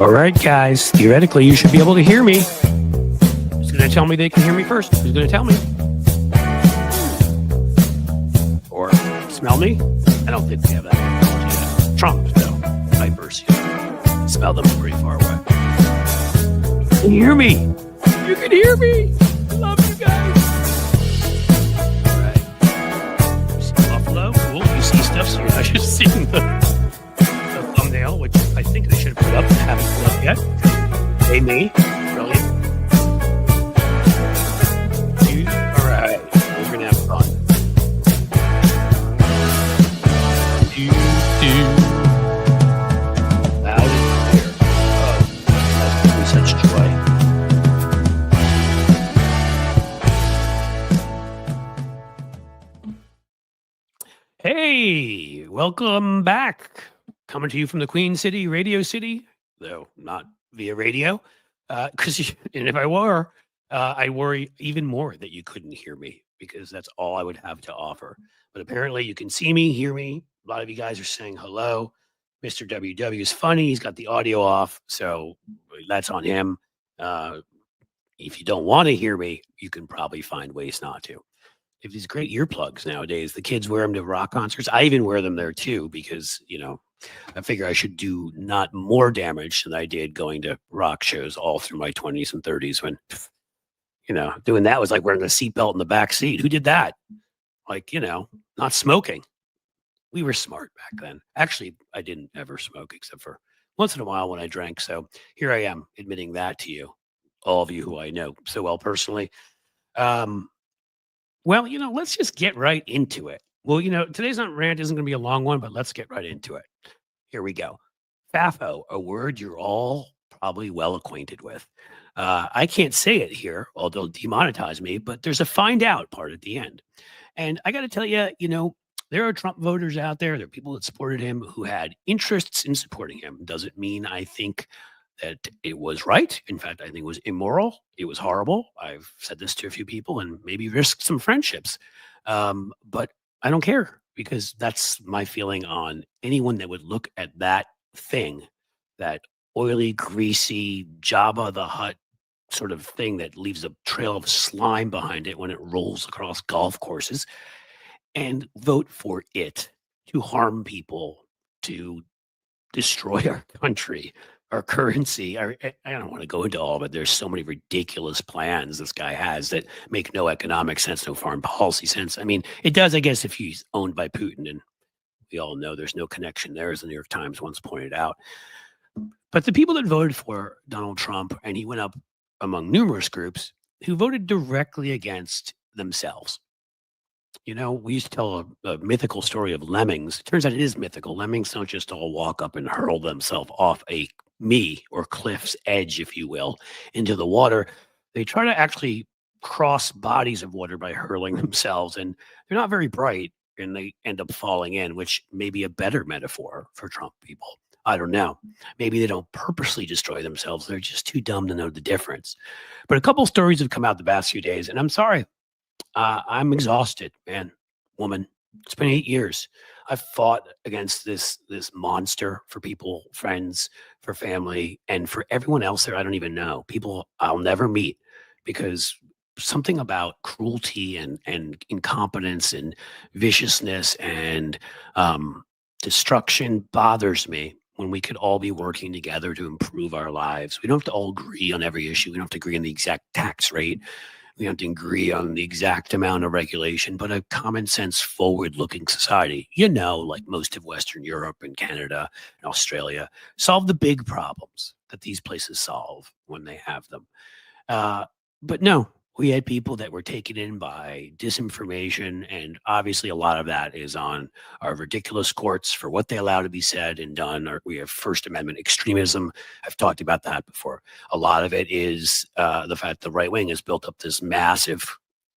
All right, guys. Theoretically, you should be able to hear me. Who's going to tell me they can hear me first? Who's going to tell me? Or smell me? I don't think we have that technology yet. Trump, though. Vipers. Smell them pretty far away. Can you hear me? You can hear me. I love you guys. All right. You see Buffalo? Cool. You see stuff, so you're not just seeing the thumbnail, which I think they should have put up. Haven't put up yet. Hey, me. Brilliant. Dude. All right. We're going to have fun. Loud and clear. Oh, that's giving me such joy. Hey, welcome back. Coming to you from the Queen City, Radio City, though not via radio. Because and if I were, I worry even more that you couldn't hear me because that's all I would have to offer. But apparently you can see me, hear me. A lot of you guys are saying hello. Mr. WW is funny. He's got the audio off, so that's on him. If you don't want to hear me, you can probably find ways not to. If these great earplugs nowadays, the kids wear them to rock concerts. I even wear them there too because, you know, I figure I should do not more damage than I did going to rock shows all through my 20s and 30s when, you know, doing that was like wearing a seatbelt in the back seat. Who did that? Like, you know, not smoking. We were smart back then. Actually, I didn't ever smoke except for once in a while when I drank. So here I am admitting that to you, all of you who I know so well personally. Well, you know, let's just get right into it. Well, you know, today's not rant isn't going to be a long one, but let's get right into it. Here we go. FAFO, a word you're all probably well acquainted with. I can't say it here, or they'll demonetize me, but there's a find out part at the end. And I got to tell you, you know, there are Trump voters out there. There are people that supported him who had interests in supporting him. Doesn't mean I think that it was right. In fact, I think it was immoral. It was horrible. I've said this to a few people and maybe risked some friendships. But I don't care because that's my feeling on anyone that would look at that thing, that oily, greasy Jabba the Hutt sort of thing that leaves a trail of slime behind it when it rolls across golf courses, and vote for it to harm people, to destroy our country, our currency. I don't want to go into all of it. There's so many ridiculous plans this guy has that make no economic sense, no foreign policy sense. I mean, it does, I guess, if he's owned by Putin, and we all know there's no connection there, as the New York Times once pointed out. But the people that voted for Donald Trump, and he went up among numerous groups who voted directly against themselves. You know, we used to tell a mythical story of lemmings. It turns out it is mythical. Lemmings don't just all walk up and hurl themselves off a or cliff's edge, if you will, into the water. They try to actually cross bodies of water by hurling themselves, and they're not very bright, and they end up falling in, which may be a better metaphor for Trump people. I don't know. Maybe they don't purposely destroy themselves. They're just too dumb to know the difference. But a couple stories have come out the past few days, and I'm sorry. I'm exhausted, man, woman. It's been 8 years. I've fought against this monster for people, friends, for family, and for everyone else there I don't even know. People I'll never meet because something about cruelty and incompetence and viciousness and destruction bothers me when we could all be working together to improve our lives. We don't have to all agree on every issue. We don't have to agree on the exact tax rate. We don't have to agree on the exact amount of regulation, but a common sense, forward-looking society, you know, like most of Western Europe and Canada and Australia, solve the big problems that these places solve when they have them. But no, we had people that were taken in by disinformation, and obviously a lot of that is on our ridiculous courts for what they allow to be said and done. We have First Amendment extremism. I've talked about that before. A lot of it is the fact the right wing has built up this massive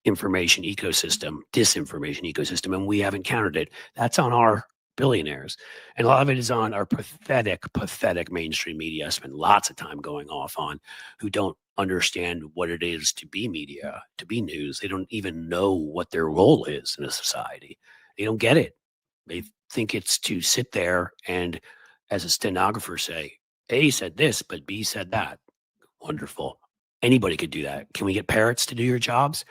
information ecosystem, disinformation ecosystem, and we haven't countered it. That's on our billionaires. And a lot of it is on our pathetic mainstream media I spend lots of time going off on, who don't understand what it is to be media, to be news. They don't even know what their role is in a society. They don't get it. They think it's to sit there and, as a stenographer say, A said this, but B said that. Wonderful. Anybody could do that. Can we get parrots to do your jobs?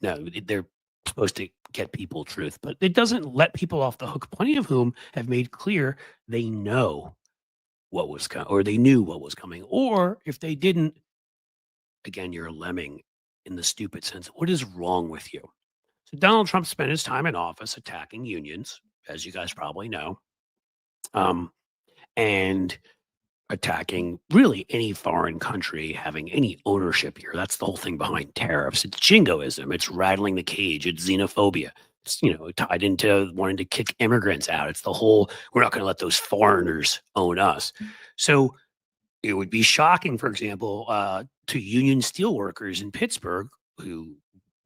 No, they're supposed to get people truth, but it doesn't let people off the hook, plenty of whom have made clear they know what was coming, or they knew what was coming. Or if they didn't, again, you're a lemming in the stupid sense. What is wrong with you? So Donald Trump spent his time in office attacking unions, as you guys probably know, and attacking really any foreign country having any ownership here. That's the whole thing behind tariffs. It's jingoism. It's rattling the cage. It's xenophobia. It's, tied into wanting to kick immigrants out. It's the whole, we're not going to let those foreigners own us. So it would be shocking, for example, to union steelworkers in Pittsburgh who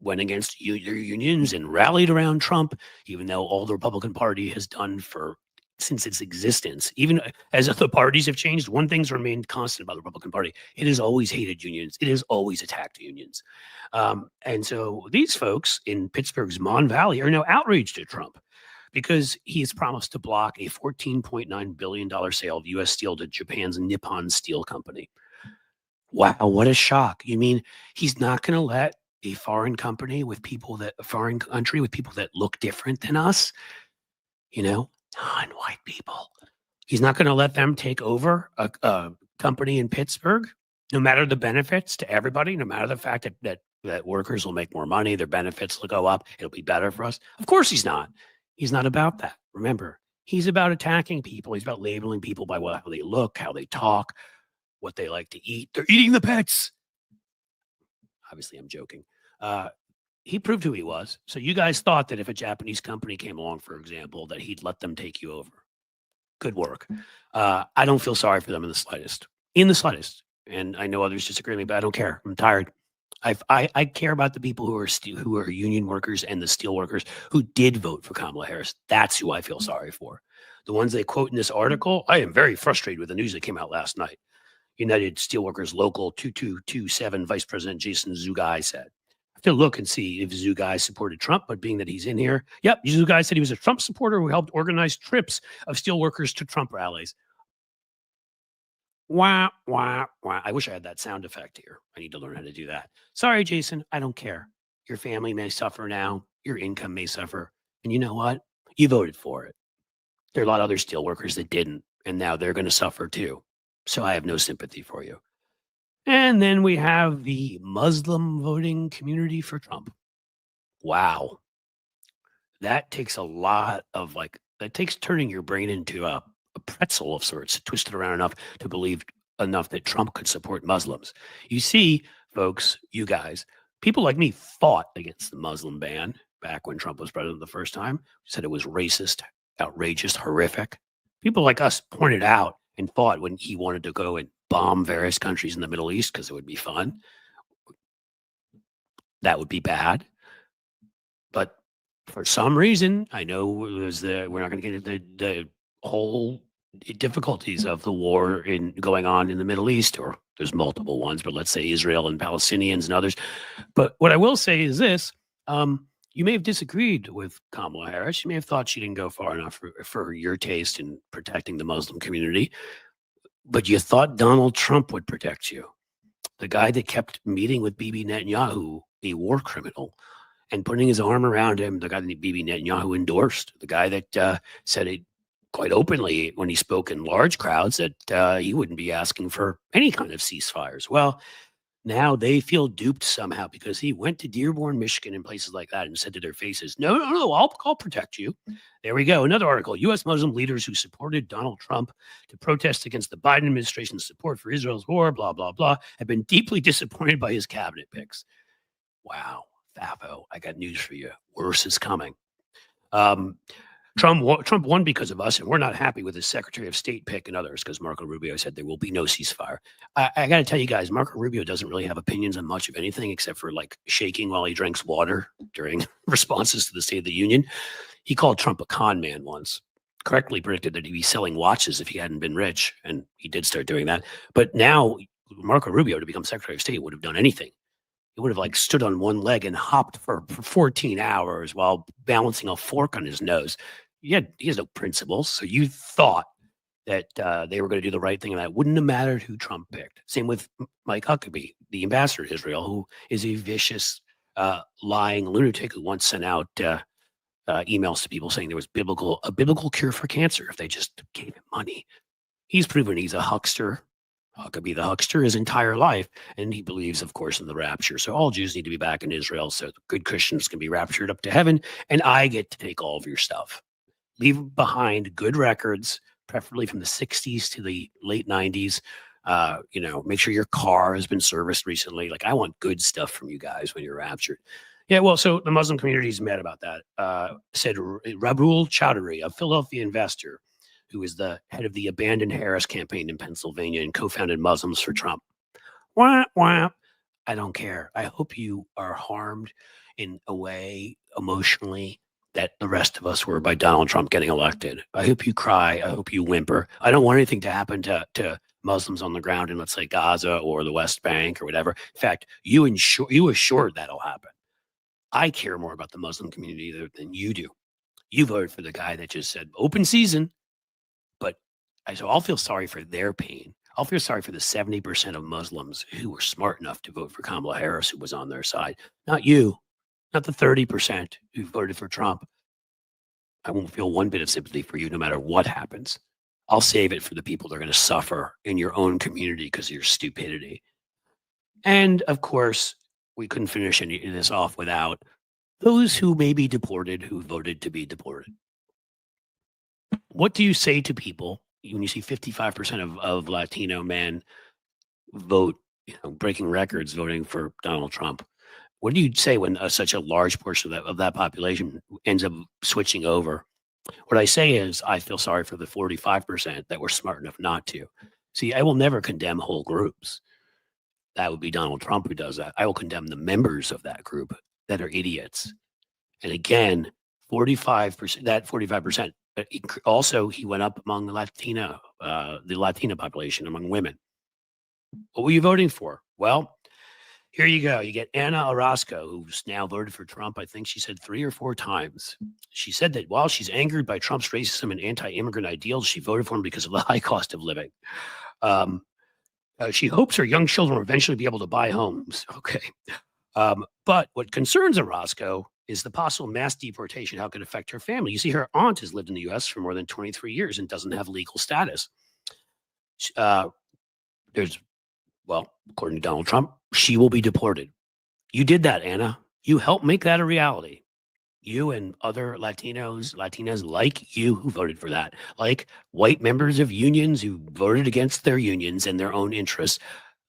went against their unions and rallied around Trump, even though all the Republican Party has done since its existence. Even as other parties have changed, one thing's remained constant about the Republican Party. It has always hated unions. It has always attacked unions. And so these folks in Pittsburgh's Mon Valley are now outraged at Trump because he has promised to block a $14.9 billion sale of U.S. steel to Japan's Nippon Steel Company. Wow, what a shock. You mean he's not going to let a foreign country with people that look different than us, non-white people. He's not going to let them take over a company in Pittsburgh, no matter the benefits to everybody, no matter the fact that workers will make more money, their benefits will go up, it'll be better for us. Of course he's not. He's not about that. Remember, he's about attacking people. He's about labeling people by how they look, how they talk, what they like to eat. They're eating the pets. Obviously, I'm joking. He proved who he was. So you guys thought that if a Japanese company came along, for example, that he'd let them take you over. Good work. I don't feel sorry for them in the slightest. In the slightest. And I know others disagree with me, but I don't care. I'm tired. I care about the people who are union workers and the steel workers who did vote for Kamala Harris. That's who I feel sorry for. The ones they quote in this article, I am very frustrated with the news that came out last night. United Steelworkers Local 2227 Vice President Jason Zugai said. I have to look and see if Zugai supported Trump, but being that he's in here, yep, Zugai said he was a Trump supporter who helped organize trips of steelworkers to Trump rallies. Wah, wah, wah. I wish I had that sound effect here. I need to learn how to do that. Sorry, Jason, I don't care. Your family may suffer now. Your income may suffer. And you know what? You voted for it. There are a lot of other steelworkers that didn't, and now they're going to suffer too. So I have no sympathy for you. And then we have the Muslim voting community for Trump. Wow. That takes a lot of that takes turning your brain into a pretzel of sorts, twisted around enough to believe enough that Trump could support Muslims. You see, folks, you guys, people like me fought against the Muslim ban back when Trump was president the first time, said it was racist, outrageous, horrific. People like us pointed out and fought when he wanted to go and bomb various countries in the Middle East because it would be fun. That would be bad. But for some reason, I know we're not going to get into the whole difficulties of the war going on in the Middle East, or there's multiple ones, but let's say Israel and Palestinians and others. But what I will say is this, you may have disagreed with Kamala Harris. You may have thought she didn't go far enough for your taste in protecting the Muslim community, but you thought Donald Trump would protect you. The guy that kept meeting with Bibi Netanyahu, a war criminal, and putting his arm around him, the guy that Bibi Netanyahu endorsed, the guy that said it quite openly when he spoke in large crowds that he wouldn't be asking for any kind of ceasefires. Well, now they feel duped somehow because he went to Dearborn, Michigan and places like that and said to their faces, no, I'll protect you. There we go. Another article. U.S. Muslim leaders who supported Donald Trump to protest against the Biden administration's support for Israel's war, blah, blah, blah, have been deeply disappointed by his cabinet picks. Wow, Fafo, I got news for you. Worse is coming. Trump won because of us, and we're not happy with his Secretary of State pick and others because Marco Rubio said there will be no ceasefire. I got to tell you guys, Marco Rubio doesn't really have opinions on much of anything except for shaking while he drinks water during responses to the State of the Union. He called Trump a con man once, correctly predicted that he'd be selling watches if he hadn't been rich, and he did start doing that. But now Marco Rubio, to become Secretary of State, would have done anything. He would have stood on one leg and hopped for 14 hours while balancing a fork on his nose. He has no principles. So you thought that they were going to do the right thing, and that wouldn't have mattered who Trump picked. Same with Mike Huckabee, the ambassador to Israel, who is a vicious, lying lunatic who once sent out emails to people saying there was a biblical cure for cancer if they just gave him money. He's proven he's a huckster. Huckabee the huckster his entire life, and he believes, of course, in the rapture. So all Jews need to be back in Israel so the good Christians can be raptured up to heaven, and I get to take all of your stuff. Leave behind good records, preferably from the 60s to the late 90s. Make sure your car has been serviced recently. Like, I want good stuff from you guys when you're raptured. Yeah, well, so the Muslim community is mad about that. Said Rabul Chowdhury, a Philadelphia investor who is the head of the Abandon Harris campaign in Pennsylvania and co-founded Muslims for Trump. Wah, wah. I don't care. I hope you are harmed in a way emotionally that the rest of us were by Donald Trump getting elected. I hope you cry. I hope you whimper. I don't want anything to happen to Muslims on the ground in, let's say, Gaza or the West Bank or whatever. In fact, you assured that'll happen. I care more about the Muslim community than you do. You voted for the guy that just said open season. But so I'll feel sorry for their pain. I'll feel sorry for the 70% of Muslims who were smart enough to vote for Kamala Harris, who was on their side. Not you, not the 30% who voted for Trump. I won't feel one bit of sympathy for you no matter what happens. I'll save it for the people that are going to suffer in your own community because of your stupidity. And of course, we couldn't finish any of this off without those who may be deported, who voted to be deported. What do you say to people when you see 55% of Latino men vote, breaking records, voting for Donald Trump? What do you say when such a large portion of that population ends up switching over? What I say is I feel sorry for the 45% that were smart enough not to. See, I will never condemn whole groups. That would be Donald Trump who does that. I will condemn the members of that group that are idiots. And again, 45%, but also he went up among the Latina population, among women. What were you voting for? Well, here you go. You get Anna Orozco, who's now voted for Trump. I think she said 3 or 4 times. She said that while she's angered by Trump's racism and anti-immigrant ideals, she voted for him because of the high cost of living. She hopes her young children will eventually be able to buy homes. Okay. But what concerns Orozco is the possible mass deportation, how it could affect her family. You see, her aunt has lived in the U.S. for more than 23 years and doesn't have legal status. According to Donald Trump, she will be deported. You did that, Anna. You helped make that a reality. You and other Latinas like you who voted for that, like white members of unions who voted against their unions and their own interests,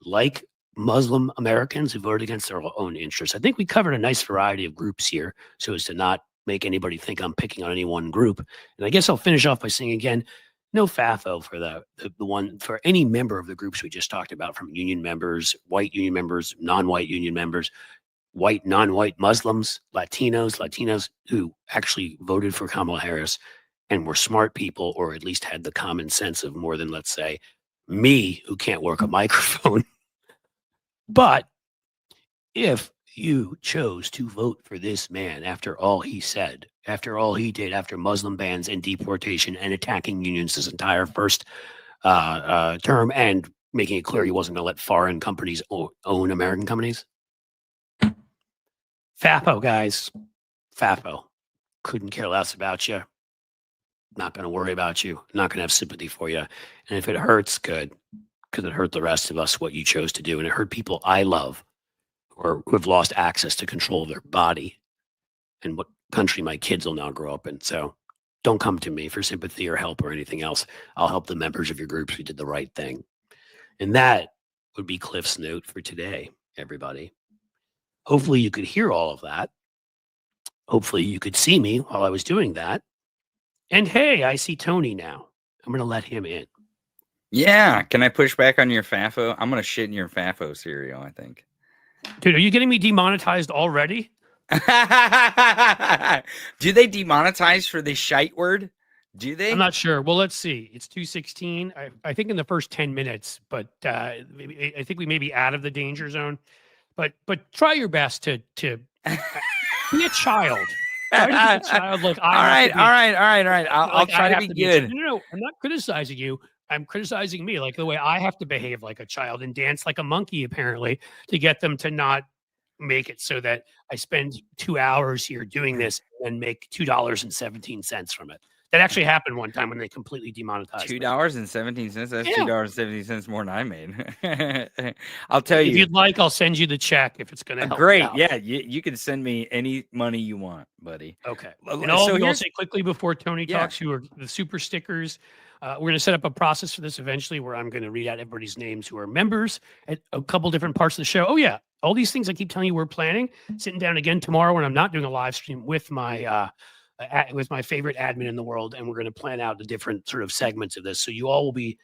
like Muslim Americans who voted against their own interests. I think we covered a nice variety of groups here so as to not make anybody think I'm picking on any one group. And I guess I'll finish off by saying again, no FAFO for the one for any member of the groups we just talked about, from union members, white union members, non-white union members, white, non-white Muslims, Latinos who actually voted for Kamala Harris and were smart people, or at least had the common sense of more than, let's say, me, who can't work a microphone. But if you chose to vote for this man after all he said, after all he did, after Muslim bans and deportation and attacking unions his entire first term and making it clear he wasn't going to let foreign companies own American companies, FAFO, guys. FAFO. Couldn't care less about you. Not going to worry about you. Not going to have sympathy for you. And if it hurts, good. Because it hurt the rest of us, what you chose to do. And it hurt people I love or who have lost access to control of their body and what country my kids will now grow up in. So don't come to me for sympathy or help or anything else. I'll help the members of your groups who did the right thing. And that would be Cliff's note for today, everybody. Hopefully you could hear all of that. Hopefully you could see me while I was doing that. And hey, I see Tony now. I'm going to let him in. Yeah. Can I push back on your FAFO? I'm going to shit in your FAFO cereal, I think. Dude, are you getting me demonetized already? Do they demonetize for the shite word? Do they? I'm not sure. Well, let's see. It's 2:16. I think in the first 10 minutes, but I think we may be out of the danger zone. But try your best to be a child. Try to be a child like I All have right, to be. all right, all right, all right. I'll Like try I to have be to be a child. good. No, I'm not criticizing you. I'm criticizing me, like the way I have to behave like a child and dance like a monkey, apparently, to get them to not make it so that I spend 2 hours here doing this and make $2.17 from it. That actually happened one time when they completely demonetized me. $2.17. That's Yeah. $2.70 more than I made. I'll tell If you. you'd like, I'll send you the check if it's going to help you Great. out. Yeah, you can send me any money you want, buddy. Okay. Well, And all so of you, I'll here's say quickly before Tony Yeah. talks, who are the super stickers. We're going to set up a process for this eventually where I'm going to read out everybody's names who are members at a couple different parts of the show. Oh, yeah. All these things I keep telling you we're planning. Sitting down again tomorrow when I'm not doing a live stream with my favorite admin in the world, and we're going to plan out the different sort of segments of this. So you all will be,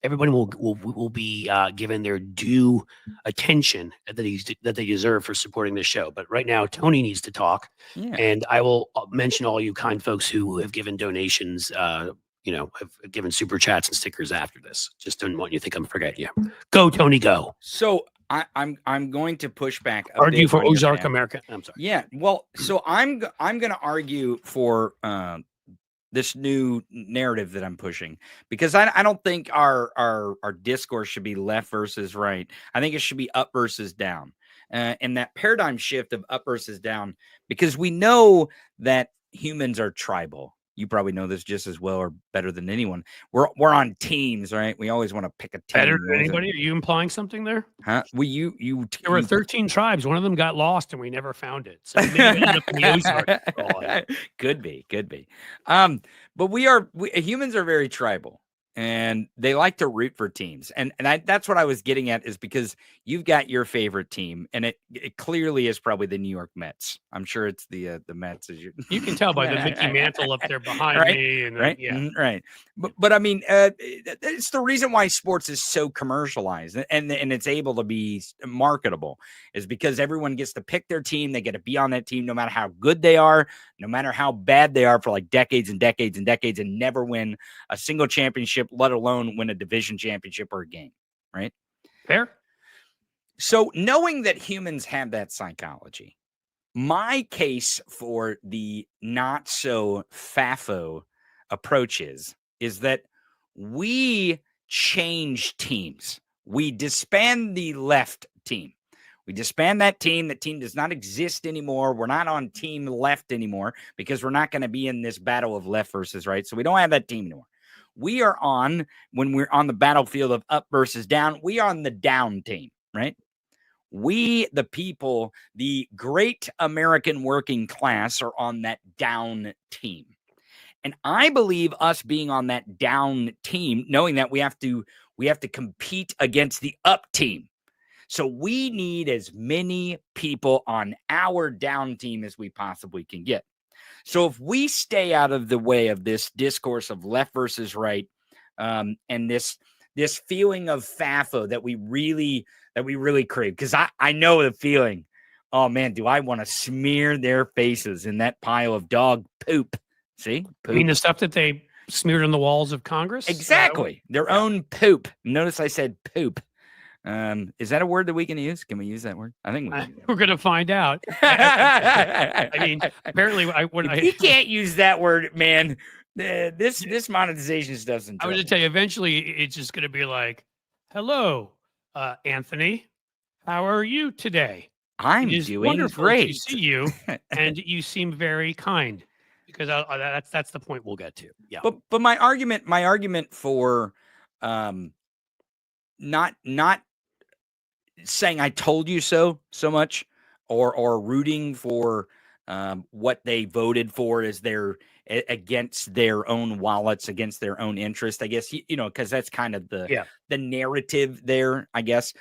everybody will be given their due attention that they deserve for supporting this show. But right now, Tony needs to talk, Yeah. and I will mention all you kind folks who have given donations. Have given super chats and stickers after this. Just don't want you to think I'm forgetting you. Go, Tony, go. So I'm going to push back a Argue bit for on your Ozark path. America. I'm sorry. Yeah. Well, so I'm going to argue for this new narrative that I'm pushing, because I don't think our discourse should be left versus right. I think it should be up versus down, and that paradigm shift of up versus down, because we know that humans are tribal. You probably know this just as well or better than anyone. We're on teams, right? We always want to pick a team. Better than anybody? Are you implying something there? Huh? Well, you there were 13 tribes. One of them got lost and we never found it. So maybe it ended up in the Ozarks. Could be. But humans are very tribal, and they like to root for teams. And that's what I was getting at, is because you've got your favorite team, and it clearly is probably the New York Mets. I'm sure it's the Mets. You can tell by the Mickey mantle up there behind me. And right. Yeah. Right. But I mean, it's the reason why sports is so commercialized and it's able to be marketable, is because everyone gets to pick their team. They get to be on that team no matter how good they are, no matter how bad they are, for like decades and decades and decades, and never win a single championship, let alone win a division championship or a game. Right. Fair. So knowing that humans have that psychology, my case for the not so FAFO approach is that we change teams. We disband the left team. We disband that team. That team does not exist anymore. We're not on team left anymore, because we're not going to be in this battle of left versus right. So we don't have that team anymore. We are on, when we're on the battlefield of up versus down, we are on the down team, right? We, the people, the great American working class, are on that down team. And I believe us being on that down team, knowing that we have to compete against the up team. So we need as many people on our down team as we possibly can get. So if we stay out of the way of this discourse of left versus right, and this feeling of FAFO that we really crave, because I know the feeling. Oh man, do I want to smear their faces in that pile of dog poop? See, poop. I mean, the stuff that they smeared on the walls of Congress? Exactly. Their own poop. Notice I said poop. Is that a word that we can use? Can we use that word? I think we're going to find out. I mean, apparently, we can't use that word, man. This monetization stuff's in trouble. I was going to tell you, eventually, it's just going to be like, "Hello, Anthony. How are you today? I'm doing great. To see you, and you seem very kind." Because that's the point we'll get to. Yeah. But my argument for not saying I told you so much, or rooting for what they voted for as their against their own wallets, against their own interest, I guess, because that's kind of the narrative there, I guess.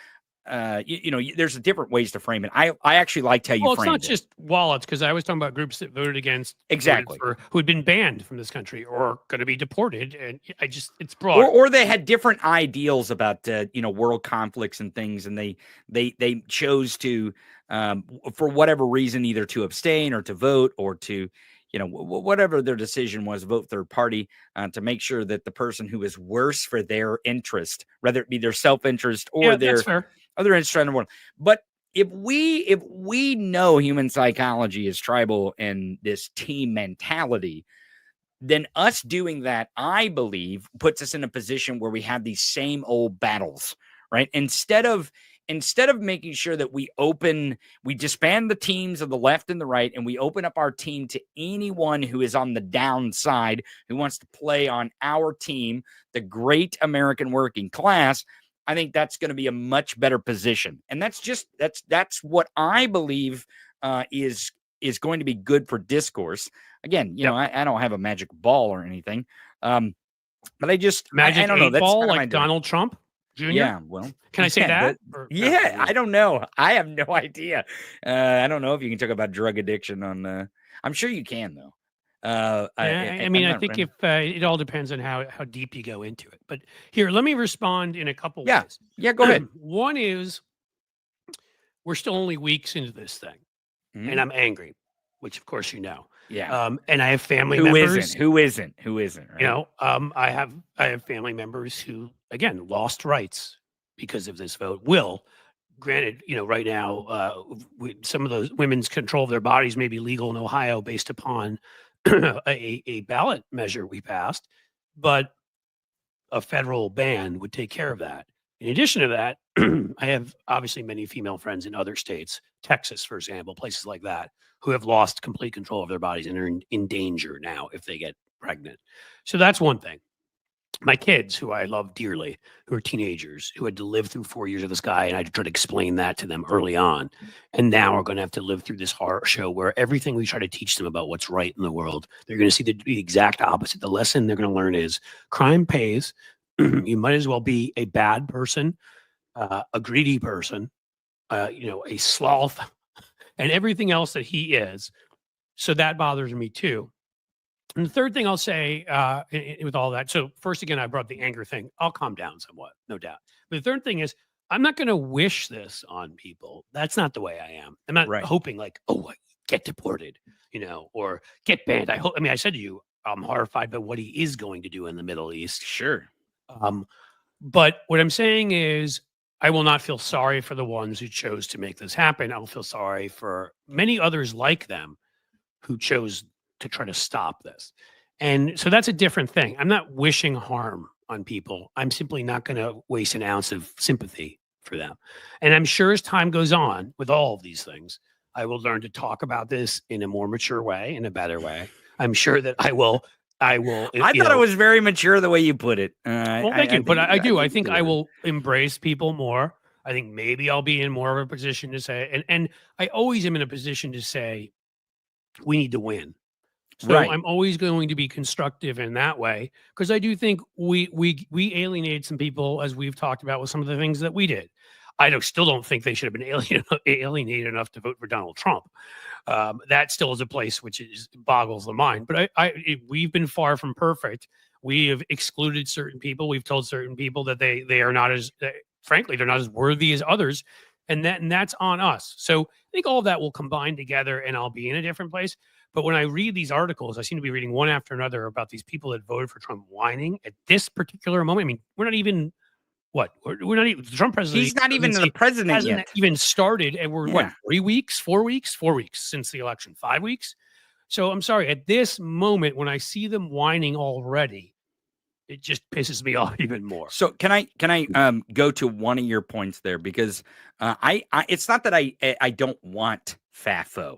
There's different ways to frame it. I actually liked how you framed it. Well, it's not just wallets, because I was talking about groups that voted against, exactly, who had been banned from this country or going to be deported, and it's broad. Or they had different ideals about world conflicts and things, and they chose to for whatever reason, either to abstain or to vote, or to whatever their decision was, vote third party, to make sure that the person who is worse for their interest, whether it be their self-interest or their other interest in the world. But if we know human psychology is tribal and this team mentality, then us doing that, I believe, puts us in a position where we have these same old battles, right? Instead of making sure that we disband the teams of the left and the right, and we open up our team to anyone who is on the downside, who wants to play on our team, the great American working class, I think that's going to be a much better position. And that's what I believe is going to be good for discourse. Again, I don't have a magic ball or anything. But I don't know. That's ball like Donald Trump Jr. Yeah. Well, can I say that? I don't know. I have no idea. I don't know if you can talk about drug addiction on. I'm sure you can though. I think if it all depends on how deep you go into it. But here, let me respond in a couple ways. Yeah, go ahead. One is we're still only weeks into this thing, and I'm angry, which of course you know. Yeah. And I have family members. Who isn't? Right? I have family members who again lost rights because of this vote. Granted, right now, some of those women's control of their bodies may be legal in Ohio based upon a ballot measure we passed, but a federal ban would take care of that. In addition to that, I have obviously many female friends in other states, Texas, for example, places like that, who have lost complete control of their bodies and are in danger now if they get pregnant. So that's one thing. My kids, who I love dearly, who are teenagers, who had to live through 4 years of this guy, and I tried to explain that to them early on, and now are going to have to live through this horror show where everything we try to teach them about what's right in the world, they're going to see the exact opposite. The lesson they're going to learn is crime pays. You might as well be a bad person, a greedy person, a sloth, and everything else that he is. So that bothers me too. And the third thing I'll say with all that, so first again, I brought the anger thing. I'll calm down somewhat, no doubt. But the third thing is, I'm not going to wish this on people. That's not the way I am. I'm not hoping like, get deported, or get banned. I said to you, I'm horrified by what he is going to do in the Middle East. Sure. But what I'm saying is, I will not feel sorry for the ones who chose to make this happen. I'll feel sorry for many others like them who chose to try to stop this. And so that's a different thing. I'm not wishing harm on people. I'm simply not going to waste an ounce of sympathy for them. And I'm sure as time goes on with all of these things, I will learn to talk about this in a more mature way, in a better way. I'm sure that I will. I thought it was very mature the way you put it. Well, thank you. But I do. I think I will embrace people more. I think maybe I'll be in more of a position to say, and I always am in a position to say, we need to win. So I'm always going to be constructive in that way, because I do think we alienated some people, as we've talked about with some of the things that we did. I still don't think they should have been alienated enough to vote for Donald Trump. That still is a place which boggles the mind. But we've been far from perfect. We have excluded certain people. We've told certain people that they are not as, frankly, they're not as worthy as others. And that's on us. So I think all of that will combine together and I'll be in a different place. But when I read these articles, I seem to be reading one after another about these people that voted for Trump whining at this particular moment. I mean, we're not even the Trump presidency. He's not even the president hasn't yet. Even started, and we're 3 weeks, 4 weeks, 4 weeks since the election, 5 weeks. So I'm sorry, at this moment when I see them whining already, it just pisses me off even more. So can I go to one of your points there, because I it's not that I don't want FAFO.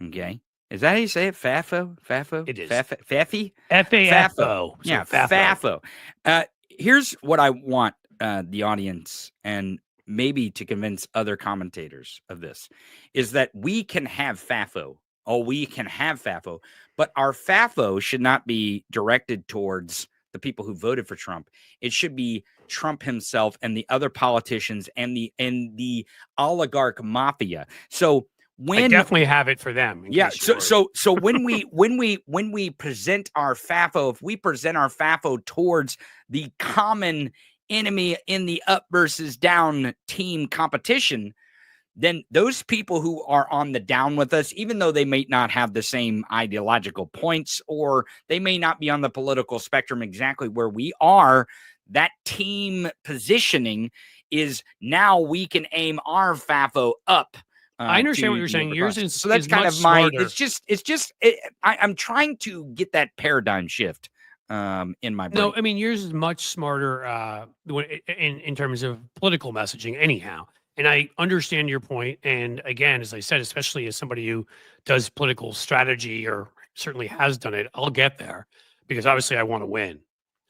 Okay. Is that how you say it? FAFO? FAFO? It is. FAFI? FAFO. Yeah, FAFO. Here's what I want the audience and maybe to convince other commentators of this, is that we can have FAFO. We can have FAFO, but our FAFO should not be directed towards the people who voted for Trump. It should be Trump himself and the other politicians and the oligarch mafia. So I definitely have it for them. Yeah. So when we present our FAFO, if we present our FAFO towards the common enemy in the up versus down team competition, then those people who are on the down with us, even though they may not have the same ideological points, or they may not be on the political spectrum exactly where we are, that team positioning is now we can aim our FAFO up. I understand what you're saying. Yours is so that's is kind much of my. smarter. I'm trying to get that paradigm shift in my brain. No, I mean yours is much smarter in terms of political messaging, anyhow. And I understand your point. And again, as I said, especially as somebody who does political strategy or certainly has done it, I'll get there because obviously I want to win.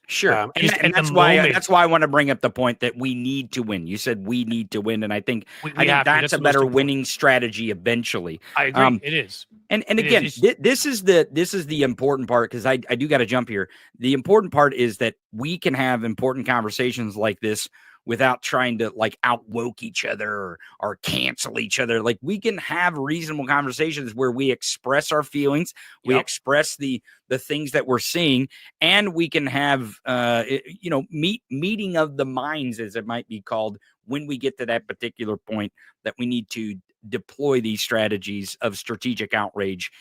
Sure, Just and at the that's why moment, I want to bring up the point that we need to win. You said we need to win, and I think we have to. that's That's a the most better important. winning strategy eventually. I agree. It is. And It again, is. this is the important part, because I do got to jump here. The important part is that we can have important conversations like this without trying to like outwoke each other or cancel each other. Like, we can have reasonable conversations where we express our feelings, we Yep. express the things that we're seeing, and we can have meeting of the minds, as it might be called, when we get to that particular point that we need to deploy these strategies of strategic outrage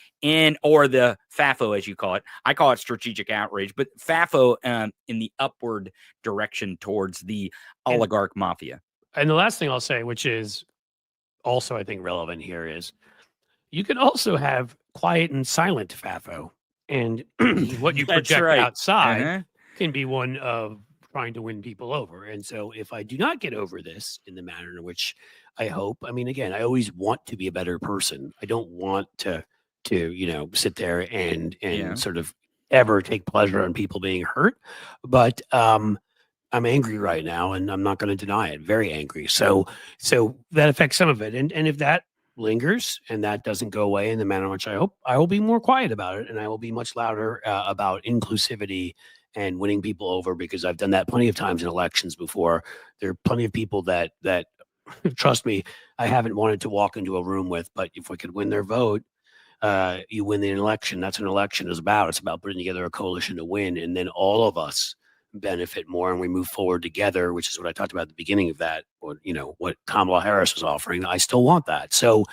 or the FAFO, as you call it. I call it strategic outrage, but FAFO in the upward direction towards the oligarch mafia. And the last thing I'll say, which is also I think relevant here, is you can also have quiet and silent FAFO, and what you That's project right. outside can be one of trying to win people over. And so if I do not get over this in the manner in which I hope, I mean, again, I always want to be a better person. I don't want to sit there and sort of ever take pleasure in people being hurt. But I'm angry right now, and I'm not going to deny it. Very angry. So that affects some of it. And if that lingers and that doesn't go away in the manner in which I hope, I will be more quiet about it, and I will be much louder about inclusivity and winning people over, because I've done that plenty of times in elections before. There are plenty of people that trust me, I haven't wanted to walk into a room with, but if we could win their vote, you win the election. That's what an election is about. It's about putting together a coalition to win, and then all of us benefit more and we move forward together, which is what I talked about at the beginning of that, or what Kamala Harris was offering. I still want that. So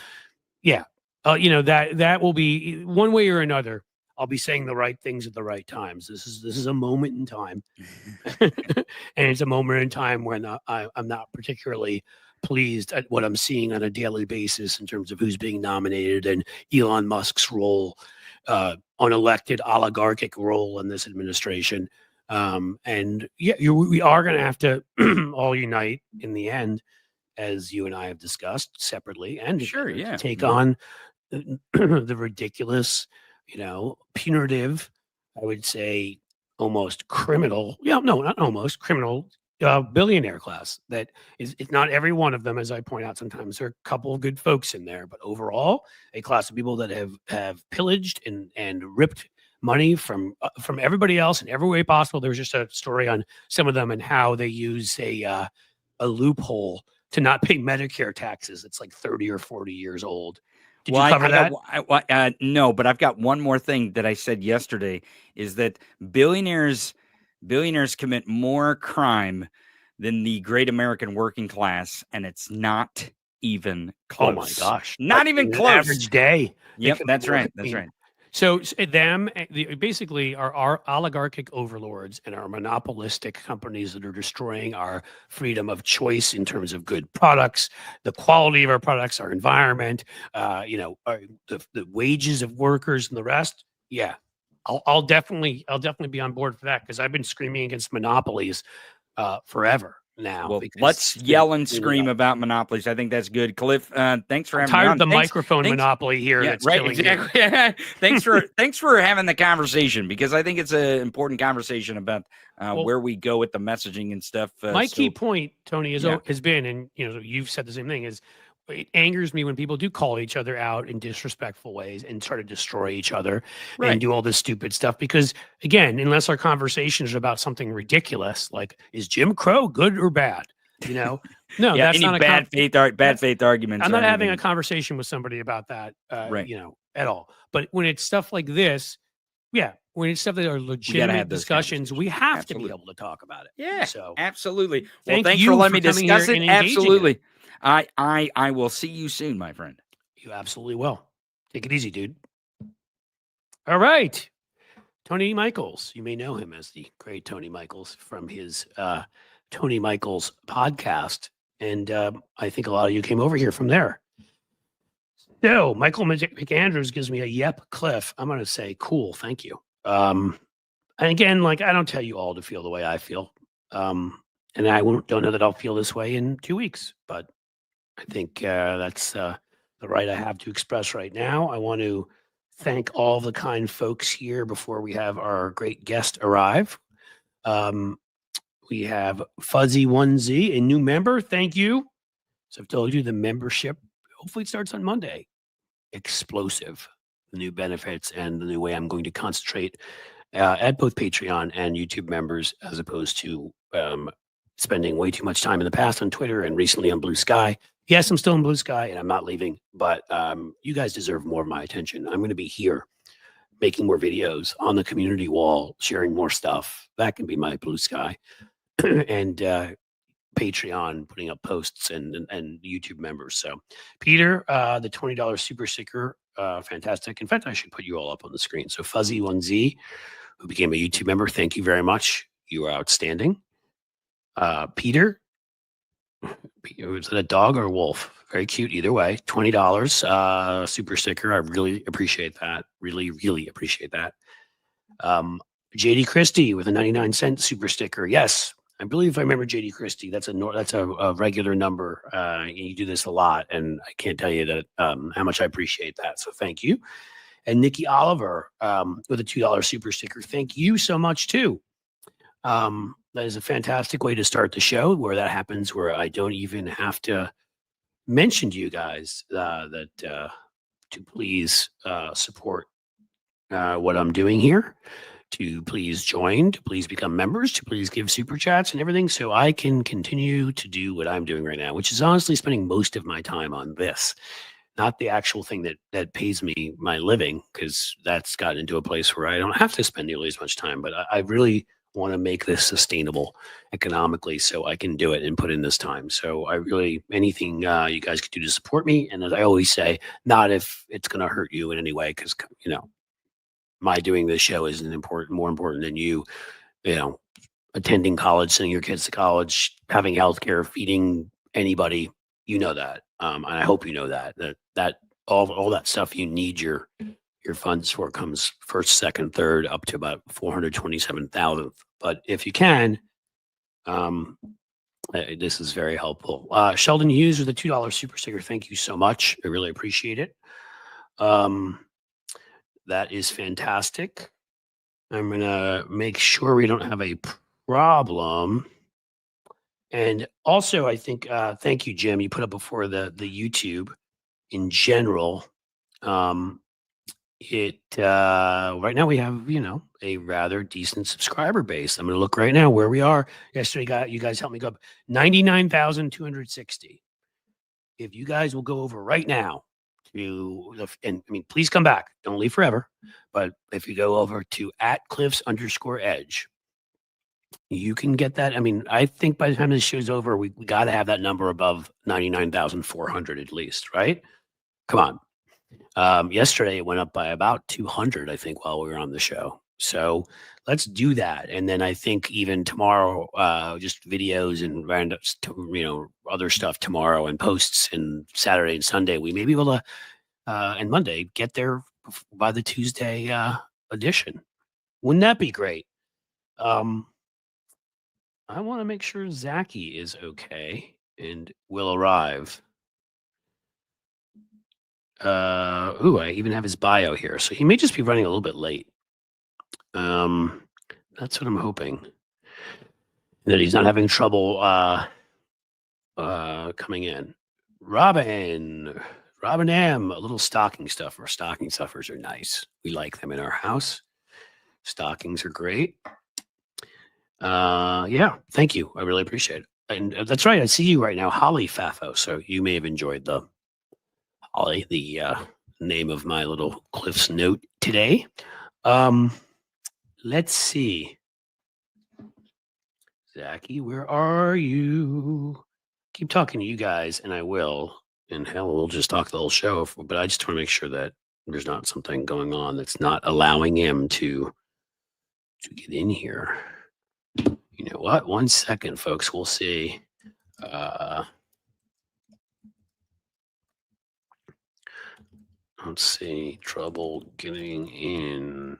yeah, that will be one way or another. I'll be saying the right things at the right times. This is a moment in time, and it's a moment in time when I'm not particularly pleased at what I'm seeing on a daily basis in terms of who's being nominated and Elon Musk's role, unelected oligarchic role in this administration. And yeah, we are going to have to all unite in the end, as you and I have discussed separately and Sure, together, yeah. to take on the ridiculous, punitive, I would say almost criminal. Yeah, no, not almost criminal. Billionaire class that is, it's not every one of them, as I point out. Sometimes there are a couple of good folks in there, but overall, a class of people that have pillaged and ripped money from everybody else in every way possible. There was just a story on some of them and how they use a loophole to not pay Medicare taxes. It's like 30 or 40 years old. Did you cover that? No, but I've got one more thing that I said yesterday, is that billionaires commit more crime than the great American working class, and it's not even close. Oh my gosh. Not even close. Average day. Yep, that's right. That's right. So them basically are our oligarchic overlords and our monopolistic companies that are destroying our freedom of choice in terms of good products, the quality of our products, our environment, the wages of workers and the rest. Yeah, I'll definitely be on board for that, because I've been screaming against monopolies forever now. Well, let's yell and scream about monopolies. I think that's good. Cliff, thanks for having me on. Tired of the microphone monopoly here. Yeah, that's right, killing exactly. Thanks for having the conversation, because I think it's an important conversation about where we go with the messaging and stuff. My key point, Tony, has been, and you've said the same thing, is it angers me when people do call each other out in disrespectful ways and try to destroy each other and do all this stupid stuff. Because again, unless our conversation is about something ridiculous, like, is Jim Crow good or bad? No, that's not a bad faith arguments. I'm not having a conversation with somebody about that, at all. But when it's stuff like this, when it's stuff that are legitimate discussions, we have to be able to talk about it. Yeah, so absolutely. Well, thanks for letting me discuss it. Absolutely. I will see you soon, my friend. You absolutely will. Take it easy, dude. All right. Tony Michaels. You may know him as the great Tony Michaels from his Tony Michaels podcast. And I think a lot of you came over here from there. So Michael McAndrews gives me a yep, Cliff. I'm going to say, cool, thank you. And again, like, I don't tell you all to feel the way I feel. And I don't know that I'll feel this way in 2 weeks, but I think that's the right I have to express right now. I want to thank all the kind folks here before we have our great guest arrive. We have Fuzzy 1Z, a new member. Thank you. So I've told you the membership hopefully it starts on Monday. Explosive. The new benefits and the new way I'm going to concentrate at both Patreon and YouTube members, as opposed to spending way too much time in the past on Twitter and recently on Blue Sky. Yes, I'm still in Blue Sky and I'm not leaving, but you guys deserve more of my attention. I'm going to be here making more videos on the community wall, sharing more stuff. That can be my Blue Sky. And Patreon, putting up posts and YouTube members. So Peter, the $20 super sticker, fantastic. In fact, I should put you all up on the screen. So Fuzzy 1Z, who became a YouTube member, thank you very much. You are outstanding. Peter, is it a dog or a wolf? Very cute either way. $20 super sticker. I really appreciate that. Really, really appreciate that. JD Christie with a 99-cent super sticker. Yes, I believe if I remember JD Christie, that's a regular number. You do this a lot, and I can't tell you that how much I appreciate that. So thank you. And Nikki Oliver with a $2 super sticker. Thank you so much too. That is a fantastic way to start the show, where that happens, where I don't even have to mention to you guys that to please support what I'm doing here, to please join, to please become members, to please give super chats and everything, so I can continue to do what I'm doing right now, which is honestly spending most of my time on this, not the actual thing that pays me my living, because that's gotten into a place where I don't have to spend nearly as much time. But I really want to make this sustainable economically so I can do it and put in this time. So I really, anything you guys could do to support me. And as I always say, not if it's going to hurt you in any way, because, my doing this show isn't more important than you attending college, sending your kids to college, having healthcare, feeding anybody. You know that. And I hope you know that all that stuff you need your funds for comes first, second, third, up to about 427,000th. But if you can, this is very helpful. Sheldon Hughes with a $2 super sticker. Thank you so much. I really appreciate it. That is fantastic. I'm going to make sure we don't have a problem. And also, I think, thank you, Jim. You put up before the YouTube in general. Right now we have, a rather decent subscriber base. I'm going to look right now where we are. Yesterday, you guys helped me go up 99,260. If you guys will go over right now please come back. Don't leave forever. But if you go over to @Cliffs_Edge, you can get that. I think by the time this show's over, we got to have that number above 99,400 at least, right? Come on. Yesterday it went up by about 200, I think, while we were on the show. So let's do that. And then I think even tomorrow, just videos and random, other stuff tomorrow, and posts, and Saturday and Sunday, we may be able to, and Monday, get there by the Tuesday edition. Wouldn't that be great? I want to make sure Zaki is okay and will arrive. I even have his bio here, so he may just be running a little bit late. That's what I'm hoping, that he's not having trouble coming in. Robin M, a little stocking stuffer. Stocking stuffers are nice. We like them in our house. Stockings are great. Yeah, thank you. I really appreciate it. And that's right, I see you right now, Holly Fafo. So you may have enjoyed the Holly, the name of my little Cliff's note today. Let's see. Zaki, where are you? Keep talking to you guys, and I will. And hell, we'll just talk the whole show. But I just want to make sure that there's not something going on that's not allowing him to get in here. You know what? 1 second, folks. We'll see. Let's see. Trouble getting in.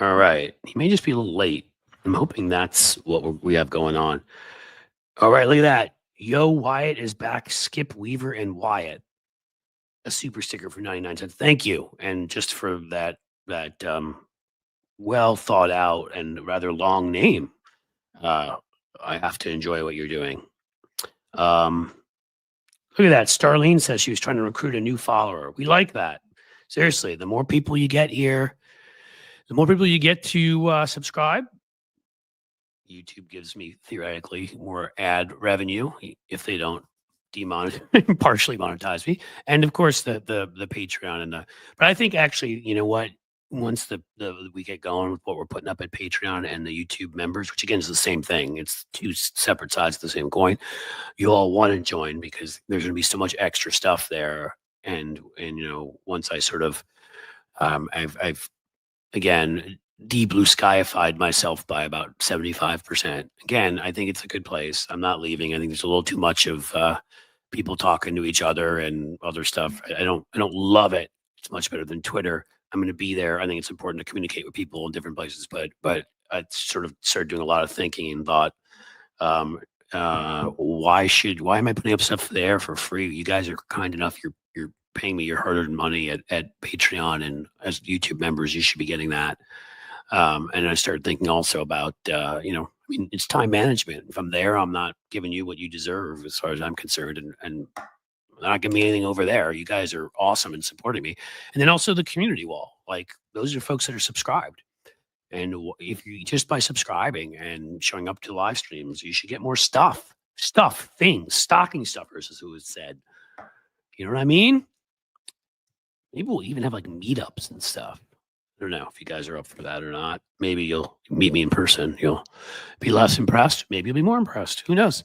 All right. He may just be a little late. I'm hoping that's what we have going on. All right. Look at that. Yo, Wyatt is back. Skip Weaver and Wyatt. A super sticker for 99 cents. Thank you. And just for that well thought out and rather long name. I have to enjoy what you're doing. Look at that. Starlene says she was trying to recruit a new follower. We like that. Seriously, the more people you get here, the more people you get to subscribe. YouTube gives me theoretically more ad revenue if they don't partially monetize me, and of course the Patreon and but I think actually, you know what, once the we get going with what we're putting up at Patreon and the YouTube members, which again is the same thing, it's two separate sides of the same coin, you all want to join because there's going to be so much extra stuff there, and you know, once I sort of I've again blue skyified myself by about 75%. Again, I think it's a good place. I'm not leaving. I think there's a little too much of people talking to each other and other stuff. I don't love it. It's much better than Twitter. I'm going to be there. I think it's important to communicate with people in different places, but I sort of started doing a lot of thinking and thought, why am I putting up stuff there for free? You guys are kind enough. You're paying me your hard-earned money at Patreon, and as YouTube members, you should be getting that. And I started thinking also about, you know, I mean, it's time management. If I'm there, I'm not giving you what you deserve as far as I'm concerned. And not giving me anything over there. You guys are awesome and supporting me. And then also the community wall. Like, those are folks that are subscribed. And if you just by subscribing and showing up to live streams, you should get more stuff, things, stocking stuffers, as it was said. You know what I mean? Maybe we'll even have like meetups and stuff. I don't know if you guys are up for that or not. Maybe you'll meet me in person. You'll be less impressed. Maybe you'll be more impressed. Who knows?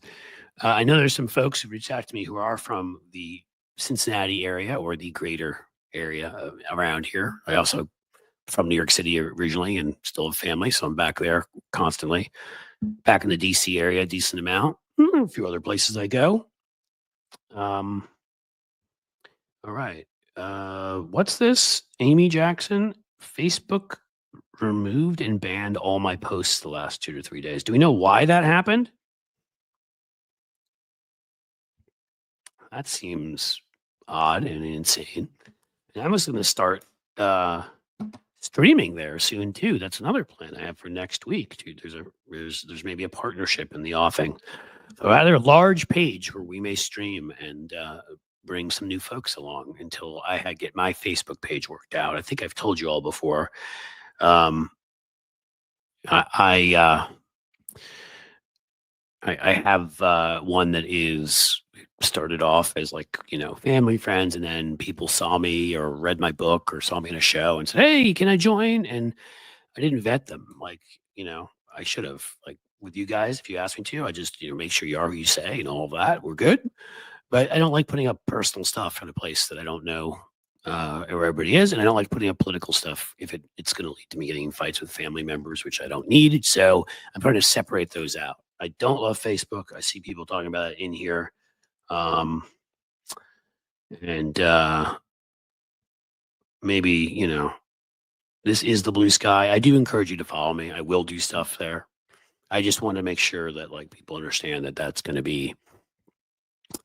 I know there's some folks who reached out to me who are from the Cincinnati area or the greater area around here. I also from New York City originally and still have family, so I'm back there constantly. Back in the DC area, a decent amount. A few other places I go. All right. What's this? Amy Jackson, Facebook removed and banned all my posts the last 2 to 3 days. Do we know why that happened? That seems odd and insane. And I was going to start streaming there soon too. That's another plan I have for next week, dude. There's maybe a partnership in the offing, a rather large page where we may stream and bring some new folks along until I get my Facebook page worked out. I think I've told you all before. I have one that is started off as like, you know, family, friends, and then people saw me or read my book or saw me in a show and said, "Hey, can I join?" And I didn't vet them like, you know, I should have. Like with you guys, if you ask me to, I just, you know, make sure you are who you say and all of that. We're good. But I don't like putting up personal stuff in a place that I don't know where everybody is, and I don't like putting up political stuff if it's going to lead to me getting in fights with family members, which I don't need. So I'm trying to separate those out. I don't love Facebook. I see people talking about it in here. And maybe, you know, this is the blue sky. I do encourage you to follow me. I will do stuff there. I just want to make sure that like people understand that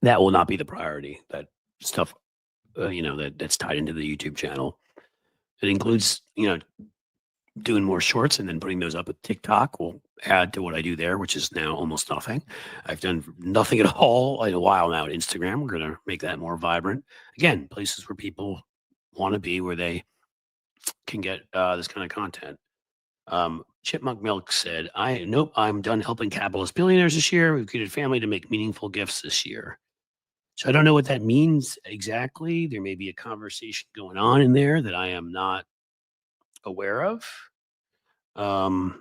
that will not be the priority. That stuff, you know, that's tied into the YouTube channel. It includes, you know, doing more shorts and then putting those up with TikTok will add to what I do there, which is now almost nothing. I've done nothing at all in a while now at Instagram. We're going to make that more vibrant. Again, places where people want to be, where they can get this kind of content. Chipmunk Milk said, nope, I'm done helping capitalist billionaires this year. We've created family to make meaningful gifts this year. So I don't know what that means exactly. There may be a conversation going on in there that I am not aware of. But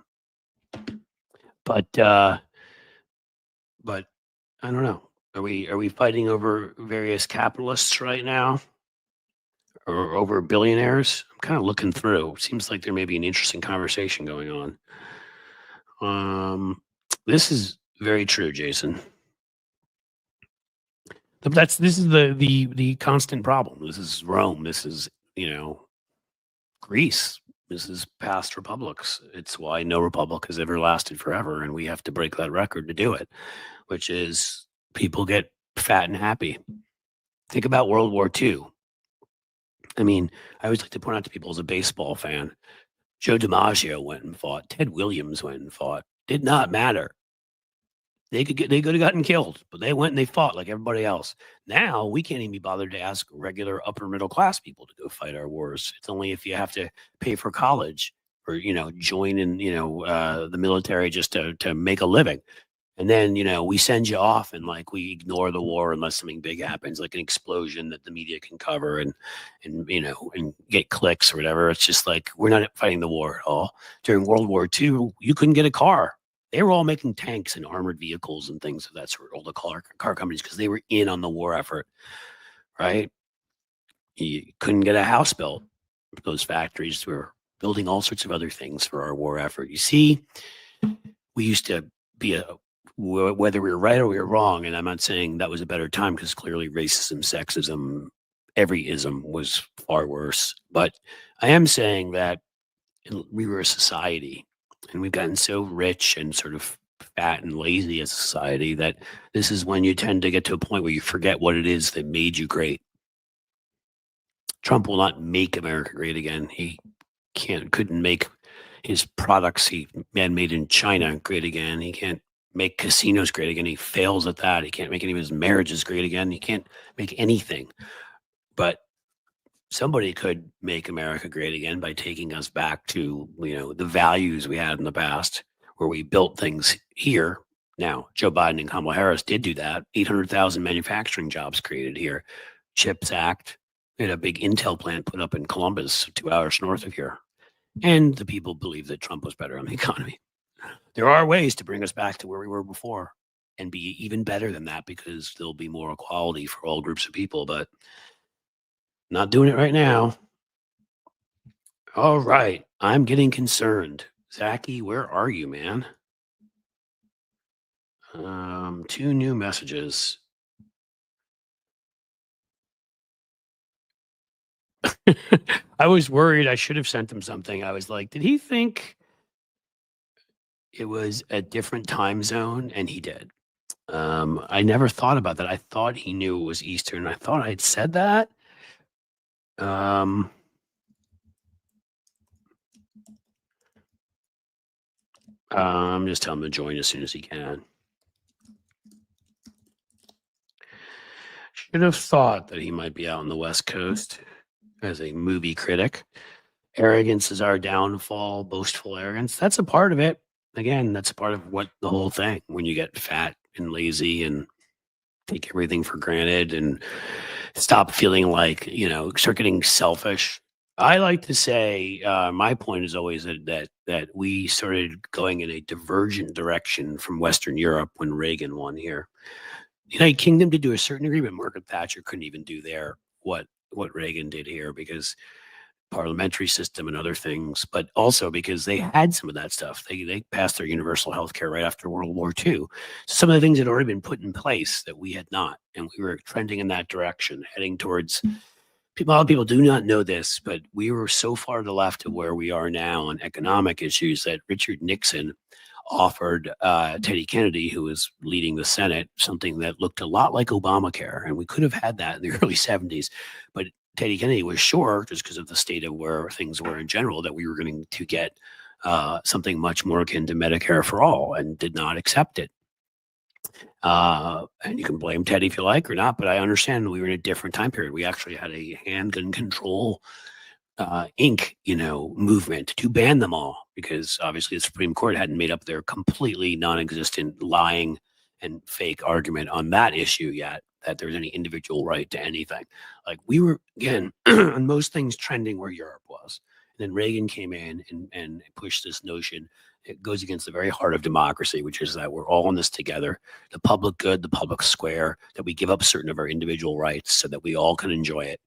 I don't know. Are we fighting over various capitalists right now, or over billionaires? I'm kind of looking through. Seems like there may be an interesting conversation going on. This is very true, Jason. This is the constant problem. This is Rome. This is, Greece. This is past republics. It's why no republic has ever lasted forever, and we have to break that record to do it, which is people get fat and happy. Think about World War II. I mean, I always like to point out to people as a baseball fan, Joe DiMaggio went and fought. Ted Williams went and fought. Did not matter. They could have gotten killed, but they went and they fought like everybody else. Now we can't even be bothered to ask regular upper middle class people to go fight our wars. It's only if you have to pay for college or join in the military just to make a living. And then we send you off and like we ignore the war unless something big happens, like an explosion that the media can cover and get clicks or whatever. It's just like we're not fighting the war at all. During World War II, you couldn't get a car. They were all making tanks and armored vehicles and things of that sort, all the car companies, because they were in on the war effort, right? You couldn't get a house built. Those factories were building all sorts of other things for our war effort. You see, we used to be whether we were right or we were wrong, and I'm not saying that was a better time because clearly racism, sexism, every ism was far worse. But I am saying that we were a society and we've gotten so rich and sort of fat and lazy as a society that this is when you tend to get to a point where you forget what it is that made you great. Trump will not make America great again. He couldn't make his products he made in China great again. He can't make casinos great again. He fails at that. He can't make any of his marriages great again. He can't make anything. But somebody could make America great again by taking us back to, the values we had in the past where we built things here. Now, Joe Biden and Kamala Harris did do that. 800,000 manufacturing jobs created here. CHIPS Act. We had a big Intel plant put up in Columbus, 2 hours north of here. And the people believe that Trump was better on the economy. There are ways to bring us back to where we were before and be even better than that because there'll be more equality for all groups of people, but not doing it right now. All right. I'm getting concerned. Zaki, where are you, man? 2 new messages. I was worried I should have sent him something. I was like, did he think it was a different time zone? And he did. I never thought about that. I thought he knew it was Eastern. I thought I'd said that. I'm just telling him to join as soon as he can. Should have thought that he might be out on the West Coast as a movie critic. Arrogance is our downfall, boastful arrogance. That's a part of it. Again, that's part of what the whole thing, when you get fat and lazy and take everything for granted and stop feeling like, start getting selfish. I like to say my point is always that we started going in a divergent direction from Western Europe when Reagan won here. The United Kingdom did to a certain degree, but Margaret Thatcher couldn't even do there what Reagan did here because parliamentary system and other things, but also because they had some of that stuff. They passed their universal health care right after World War II. Some of the things had already been put in place that we had not, and we were trending in that direction, heading towards. A lot of people do not know this, but we were so far to the left of where we are now on economic issues that Richard Nixon offered Teddy Kennedy, who was leading the Senate, something that looked a lot like Obamacare. And we could have had that in the early 70s. But Teddy Kennedy was sure, just because of the state of where things were in general, that we were going to get something much more akin to Medicare for all, and did not accept it. And you can blame Teddy if you like or not, but I understand we were in a different time period. We actually had a handgun control Inc. Movement to ban them all because obviously the Supreme Court hadn't made up their completely non-existent lying and fake argument on that issue yet, that there's any individual right to anything. Like we were, again, on most things trending where Europe was. And then Reagan came in and pushed this notion. It goes against the very heart of democracy, which is that we're all in this together, the public good, the public square, that we give up certain of our individual rights so that we all can enjoy it.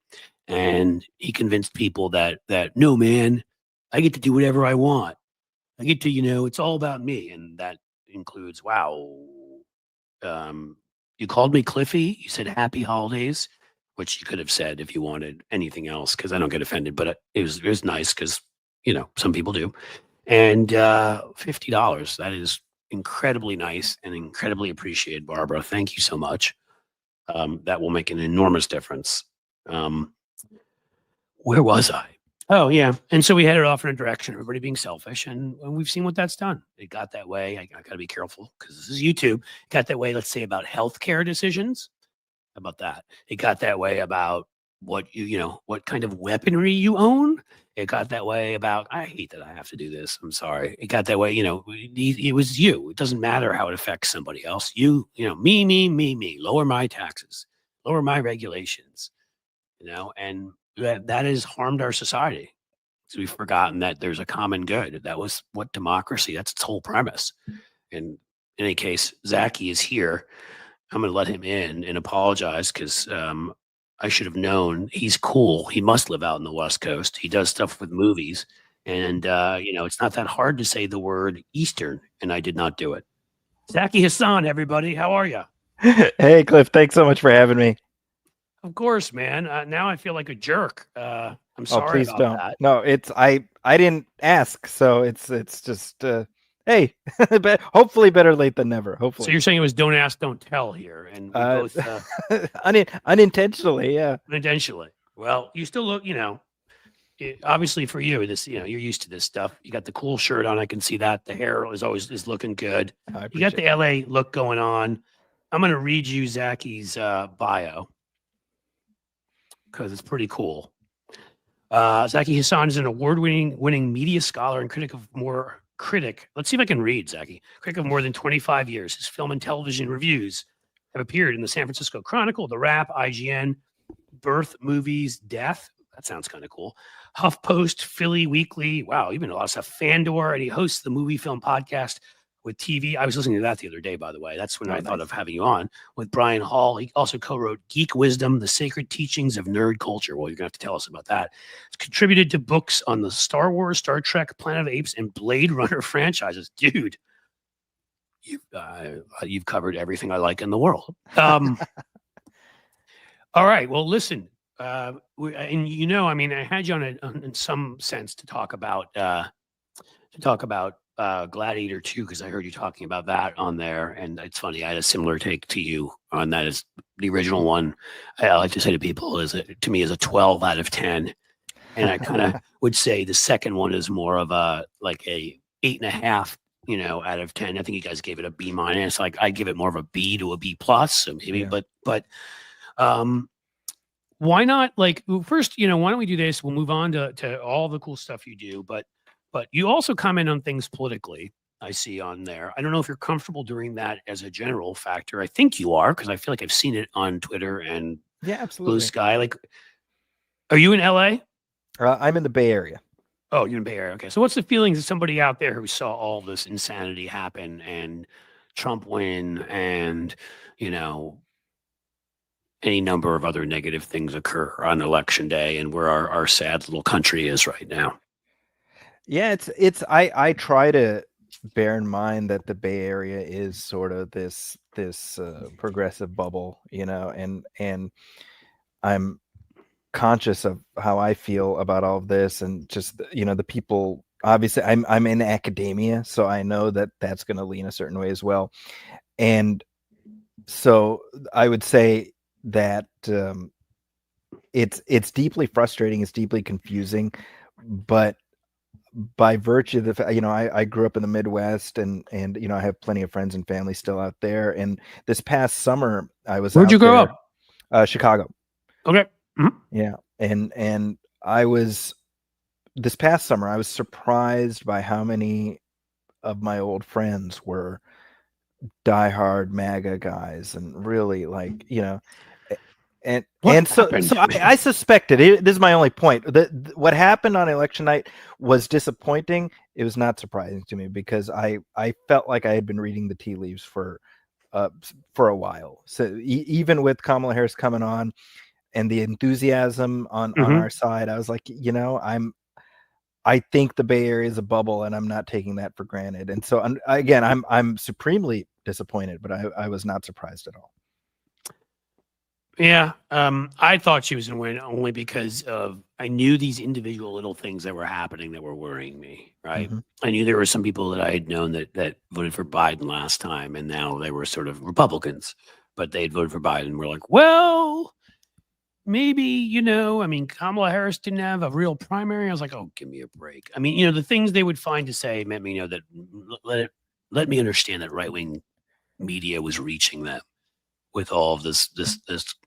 And he convinced people that no, man, I get to do whatever I want. I get to, it's all about me. And that includes, You called me Cliffy. You said happy holidays, which you could have said if you wanted anything else, because I don't get offended. But it was nice because some people do. And $50. That is incredibly nice and incredibly appreciated, Barbara. Thank you so much. That will make an enormous difference. Where was I? Oh, yeah. And so we headed off in a direction, everybody being selfish. And we've seen what that's done. It got that way. I got to be careful because this is YouTube. It got that way, let's say, about healthcare decisions. How about that? It got that way about what what kind of weaponry you own. It got that way about, I hate that I have to do this. I'm sorry. It got that way, it was you. It doesn't matter how it affects somebody else. Me, lower my taxes, lower my regulations, and that has harmed our society. So we've forgotten that there's a common good. That was what democracy, that's its whole premise. And in any case, Zaki is here. I'm going to let him in and apologize because I should have known he's cool. He must live out in the West Coast. He does stuff with movies. And, it's not that hard to say the word Eastern, and I did not do it. Zaki Hasan, everybody. How are you? Hey, Cliff. Thanks so much for having me. Of course, man. Now I feel like a jerk. I'm sorry please about don't. that. No, I didn't ask, so it's just hey, hopefully better late than never. Hopefully. So you're saying it was don't ask, don't tell here, and we both unintentionally, yeah. Unintentionally. Well, you still look, obviously for you, this, you're used to this stuff. You got the cool shirt on. I can see that. The hair is looking good. You got the LA look going on. I'm going to read you Zaki's bio because it's pretty cool. Zaki Hasan is an award-winning media scholar and critic. Let's see if I can read, Zaki. Critic of more than 25 years. His film and television reviews have appeared in the San Francisco Chronicle, The Wrap, IGN, Birth, Movies, Death. That sounds kind of cool. HuffPost, Philly Weekly. Wow, even a lot of stuff. Fandor, and he hosts the Movie Film Podcast with TV. I was listening to that the other day, by the way. That's when I thought of having you on with Brian Hall. He also co-wrote Geek Wisdom, The Sacred Teachings of Nerd Culture. Well, you're going to have to tell us about that. It's contributed to books on the Star Wars, Star Trek, Planet of the Apes, and Blade Runner franchises. Dude, you've covered everything I like in the world. All right. Well, listen, I had you on in some sense to talk about Gladiator 2 because I heard you talking about that on there, and it's funny. I had a similar take to you on that. As the original one, I like to say to people, to me is a 12 out of 10, and I kind of would say the second one is more of a 8.5. Out of 10. I think you guys gave it a B-. Like I give it more of a B to a B+. So maybe, yeah. but why not? First, why don't we do this? We'll move on to all the cool stuff you do, but you also comment on things politically. I see on there. I don't know if you're comfortable doing that as a general factor. I think you are because I feel like I've seen it on Twitter and absolutely. Blue Sky. Are you in LA? I'm in the Bay Area. Oh, you're in the Bay Area. Okay. So what's the feelings of somebody out there who saw all this insanity happen and Trump win and, any number of other negative things occur on election day and where our sad little country is right now? Yeah, I try to bear in mind that the Bay Area is sort of this progressive bubble, and I'm conscious of how I feel about all of this, and just the people. Obviously, I'm in academia, so I know that that's going to lean a certain way as well, and so I would say that it's deeply frustrating, it's deeply confusing, but by virtue of the fact, I grew up in the Midwest, and I have plenty of friends and family still out there. And this past summer, I was Where'd you grow up? Chicago. Okay. Mm-hmm. Yeah, and I was this past summer. I was surprised by how many of my old friends were diehard MAGA guys, and really so I suspected it. This is my only point. What happened on election night was disappointing. It was not surprising to me because I felt like I had been reading the tea leaves for a while. So even with Kamala Harris coming on and the enthusiasm on our side, I was like, I think the Bay Area is a bubble, and I'm not taking that for granted. And so I'm supremely disappointed, but I was not surprised at all. Yeah, I thought she was going to win only because of I knew these individual little things that were happening that were worrying me. Right, Mhm. I knew there were some people that I had known that voted for Biden last time, and now they were sort of Republicans, but they had voted for Biden. We're like, well, maybe I mean, Kamala Harris didn't have a real primary. I was like, oh, give me a break. I mean, the things they would find to say meant me know that let me understand that right wing media was reaching them with all of this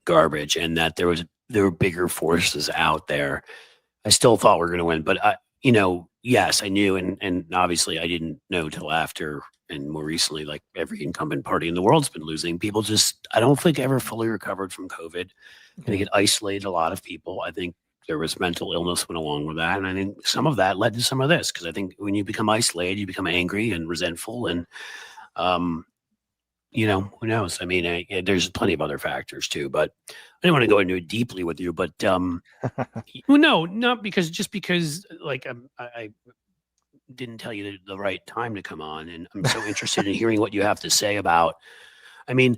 garbage, and that there were bigger forces out there. I still thought we were going to win, but yes, I knew, and obviously I didn't know till after, and more recently, like every incumbent party in the world's been losing. People just, I don't think ever fully recovered from COVID. I think Yeah. it isolated a lot of people. I think there was mental illness went along with that, and I think some of that led to some of this because I think when you become isolated, you become angry and resentful, and um, who knows? I mean, there's plenty of other factors too, but I didn't want to go into it deeply with you. But well, no, not because like I didn't tell you the right time to come on, and I'm so interested in hearing what you have to say about. I mean,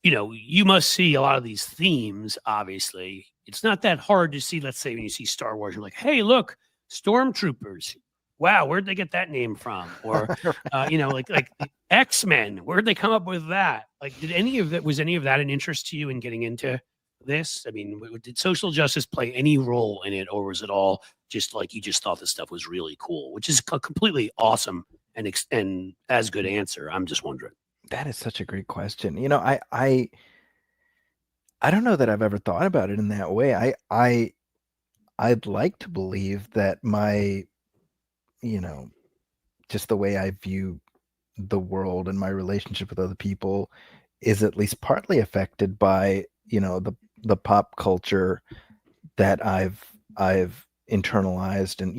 you must see a lot of these themes. Obviously, it's not that hard to see. Let's say when you see Star Wars, you're like, hey, look, stormtroopers. Wow, where'd they get that name from? Or, like X-Men. Where'd they come up with that? Like, was any of that an interest to you in getting into this? I mean, did social justice play any role in it, or was it all just like you just thought this stuff was really cool, which is a completely awesome and as good answer. I'm just wondering. That is such a great question. I don't know that I've ever thought about it in that way. I'd like to believe that my, just the way I view the world and my relationship with other people is at least partly affected by, the pop culture that I've internalized, and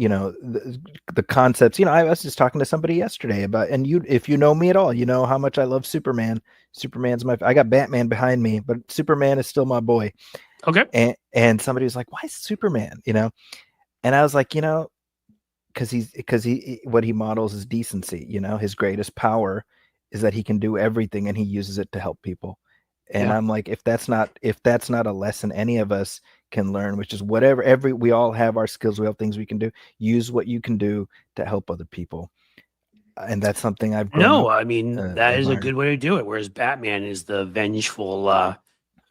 the concepts. I was just talking to somebody yesterday about, and if you know me at all, you know how much I love Superman. I got Batman behind me, but Superman is still my boy. Okay. And somebody was like, why Superman? And I was like, because he what he models is decency. His greatest power is that he can do everything and he uses it to help people. And Yeah. I'm like, if that's not a lesson any of us can learn, which is we all have our skills, we have things we can do. Use what you can do to help other people, and that's something I've grown No, up I mean, that is a admiring. good way to do it. Whereas Batman is the vengeful. I'm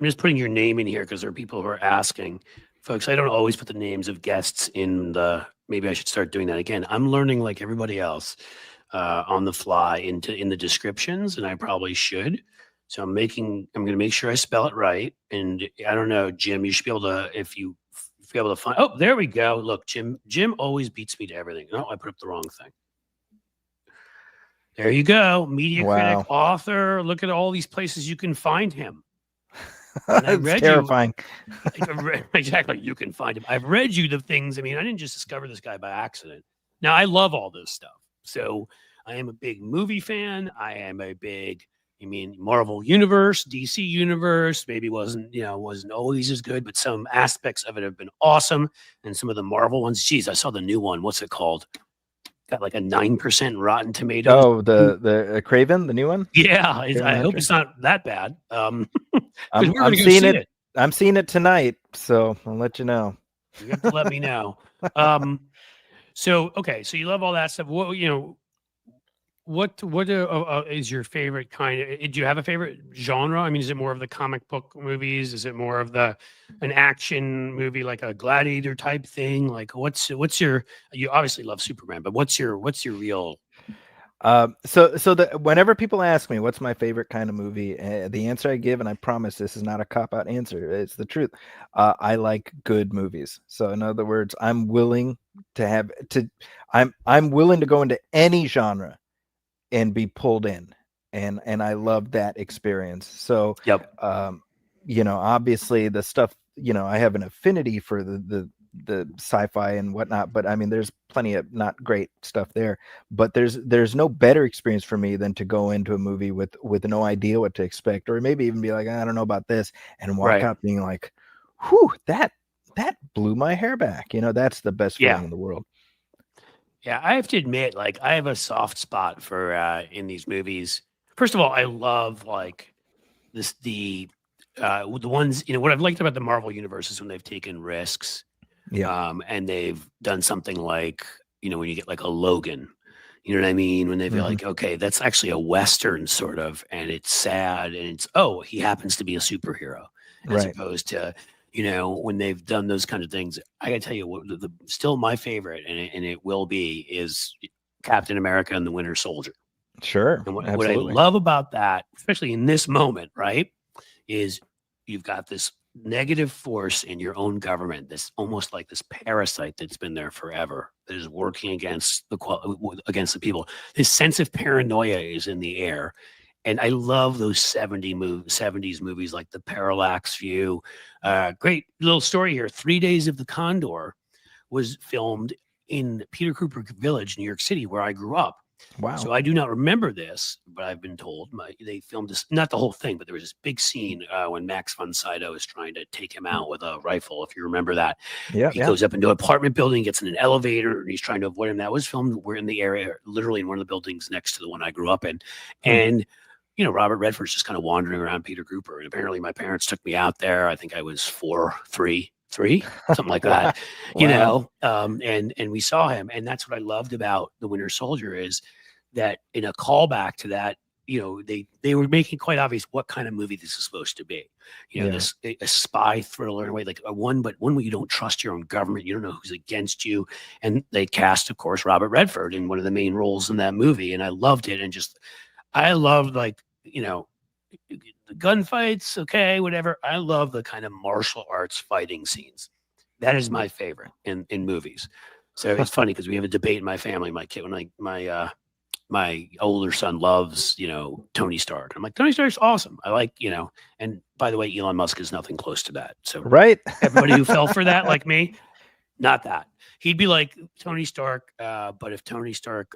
just putting your name in here because there are people who are asking. Folks, I don't always put the names of guests in maybe I should start doing that again. I'm learning like everybody else on the fly in the descriptions, and I probably should. So I'm going to make sure I spell it right. And I don't know, Jim, you should be able to, if you be able to find, oh, there we go. Look, Jim always beats me to everything. No, I put up the wrong thing. There you go. Media critic, Wow. author. Look at all these places you can find him. And I It's read terrifying. exactly. You can find him. I've read you the things. I mean, I didn't just discover this guy by accident. Now, I love all this stuff. So I am a big movie fan. I am a big, Marvel Universe, DC Universe. Maybe wasn't always as good, but some aspects of it have been awesome. And some of the Marvel ones, geez, I saw the new one. What's it called? Got like a 9% Rotten Tomatoes. Oh, the Craven, the new one. Yeah, Craven I the hope Hunter? it's not that bad. Because I'm we're going I'm to go seeing see it. it. I'm seeing it tonight, so I'll let you know. You have to let me know. So okay, so you love all that stuff. What is your favorite kind of? Do you have a favorite genre? I mean, is it more of the comic book movies? Is it more of an action movie like a Gladiator type thing? Like, what's your? You obviously love Superman, but what's your real? Whenever people ask me what's my favorite kind of movie, the answer I give, and I promise this is not a cop out answer, it's the truth. I like good movies. So in other words, I'm willing to go into any genre and be pulled in, and I love that experience. So Yep. Obviously the stuff, I have an affinity for the sci-fi and whatnot, but I mean there's plenty of not great stuff there, but there's no better experience for me than to go into a movie with no idea what to expect, or maybe even be like, I don't know about this, and walk Right. out being like, whew, that blew my hair back. That's the best Yeah. feeling in the world. Yeah, I have to admit, like, I have a soft spot for in these movies. First of all, I love like the the ones, what I've liked about the Marvel universe is when they've taken risks, and they've done something like, when you get like a Logan, you know what I mean? When they feel like, okay, that's actually a Western sort of, and it's sad, and it's, he happens to be a superhero, as opposed to, when they've done those kind of things. I gotta tell you, what still my favorite, and it will be, is Captain America and the Winter Soldier. Sure. And what I love about that, especially in this moment, right, is you've got this negative force in your own government, this almost like this parasite that's been there forever, that is working against the people. This sense of paranoia is in the air. And I love those 70s movies like The Parallax View. Great little story here. 3 Days of the Condor was filmed in Peter Cooper Village, New York City, where I grew up. Wow. So I do not remember this, but I've been told they filmed this, not the whole thing, but there was this big scene when Max von Sydow is trying to take him out with a rifle, if you remember that. He goes up into an apartment building, gets in an elevator, and he's trying to avoid him. That was filmed, we're in the area, literally in one of the buildings next to the one I grew up in. And, Robert Redford's just kind of wandering around Peter Cooper. And apparently my parents took me out there. I think I was 3, something like that, and we saw him. And that's what I loved about The Winter Soldier, is that in a callback to that, they were making quite obvious what kind of movie this is supposed to be. This a spy thriller in a way, like one where you don't trust your own government. You don't know who's against you. And they cast, of course, Robert Redford in one of the main roles in that movie. And I loved it. And I loved, like, the gunfights, okay, whatever. I love the kind of martial arts fighting scenes. That is my favorite in movies. So it's funny because we have a debate in my family. My kid, my older son loves, Tony Stark. I'm like, Tony Stark's awesome. I like, and by the way, Elon Musk is nothing close to that. So everybody who fell for that, like me, not that. He'd be like Tony Stark, but if Tony Stark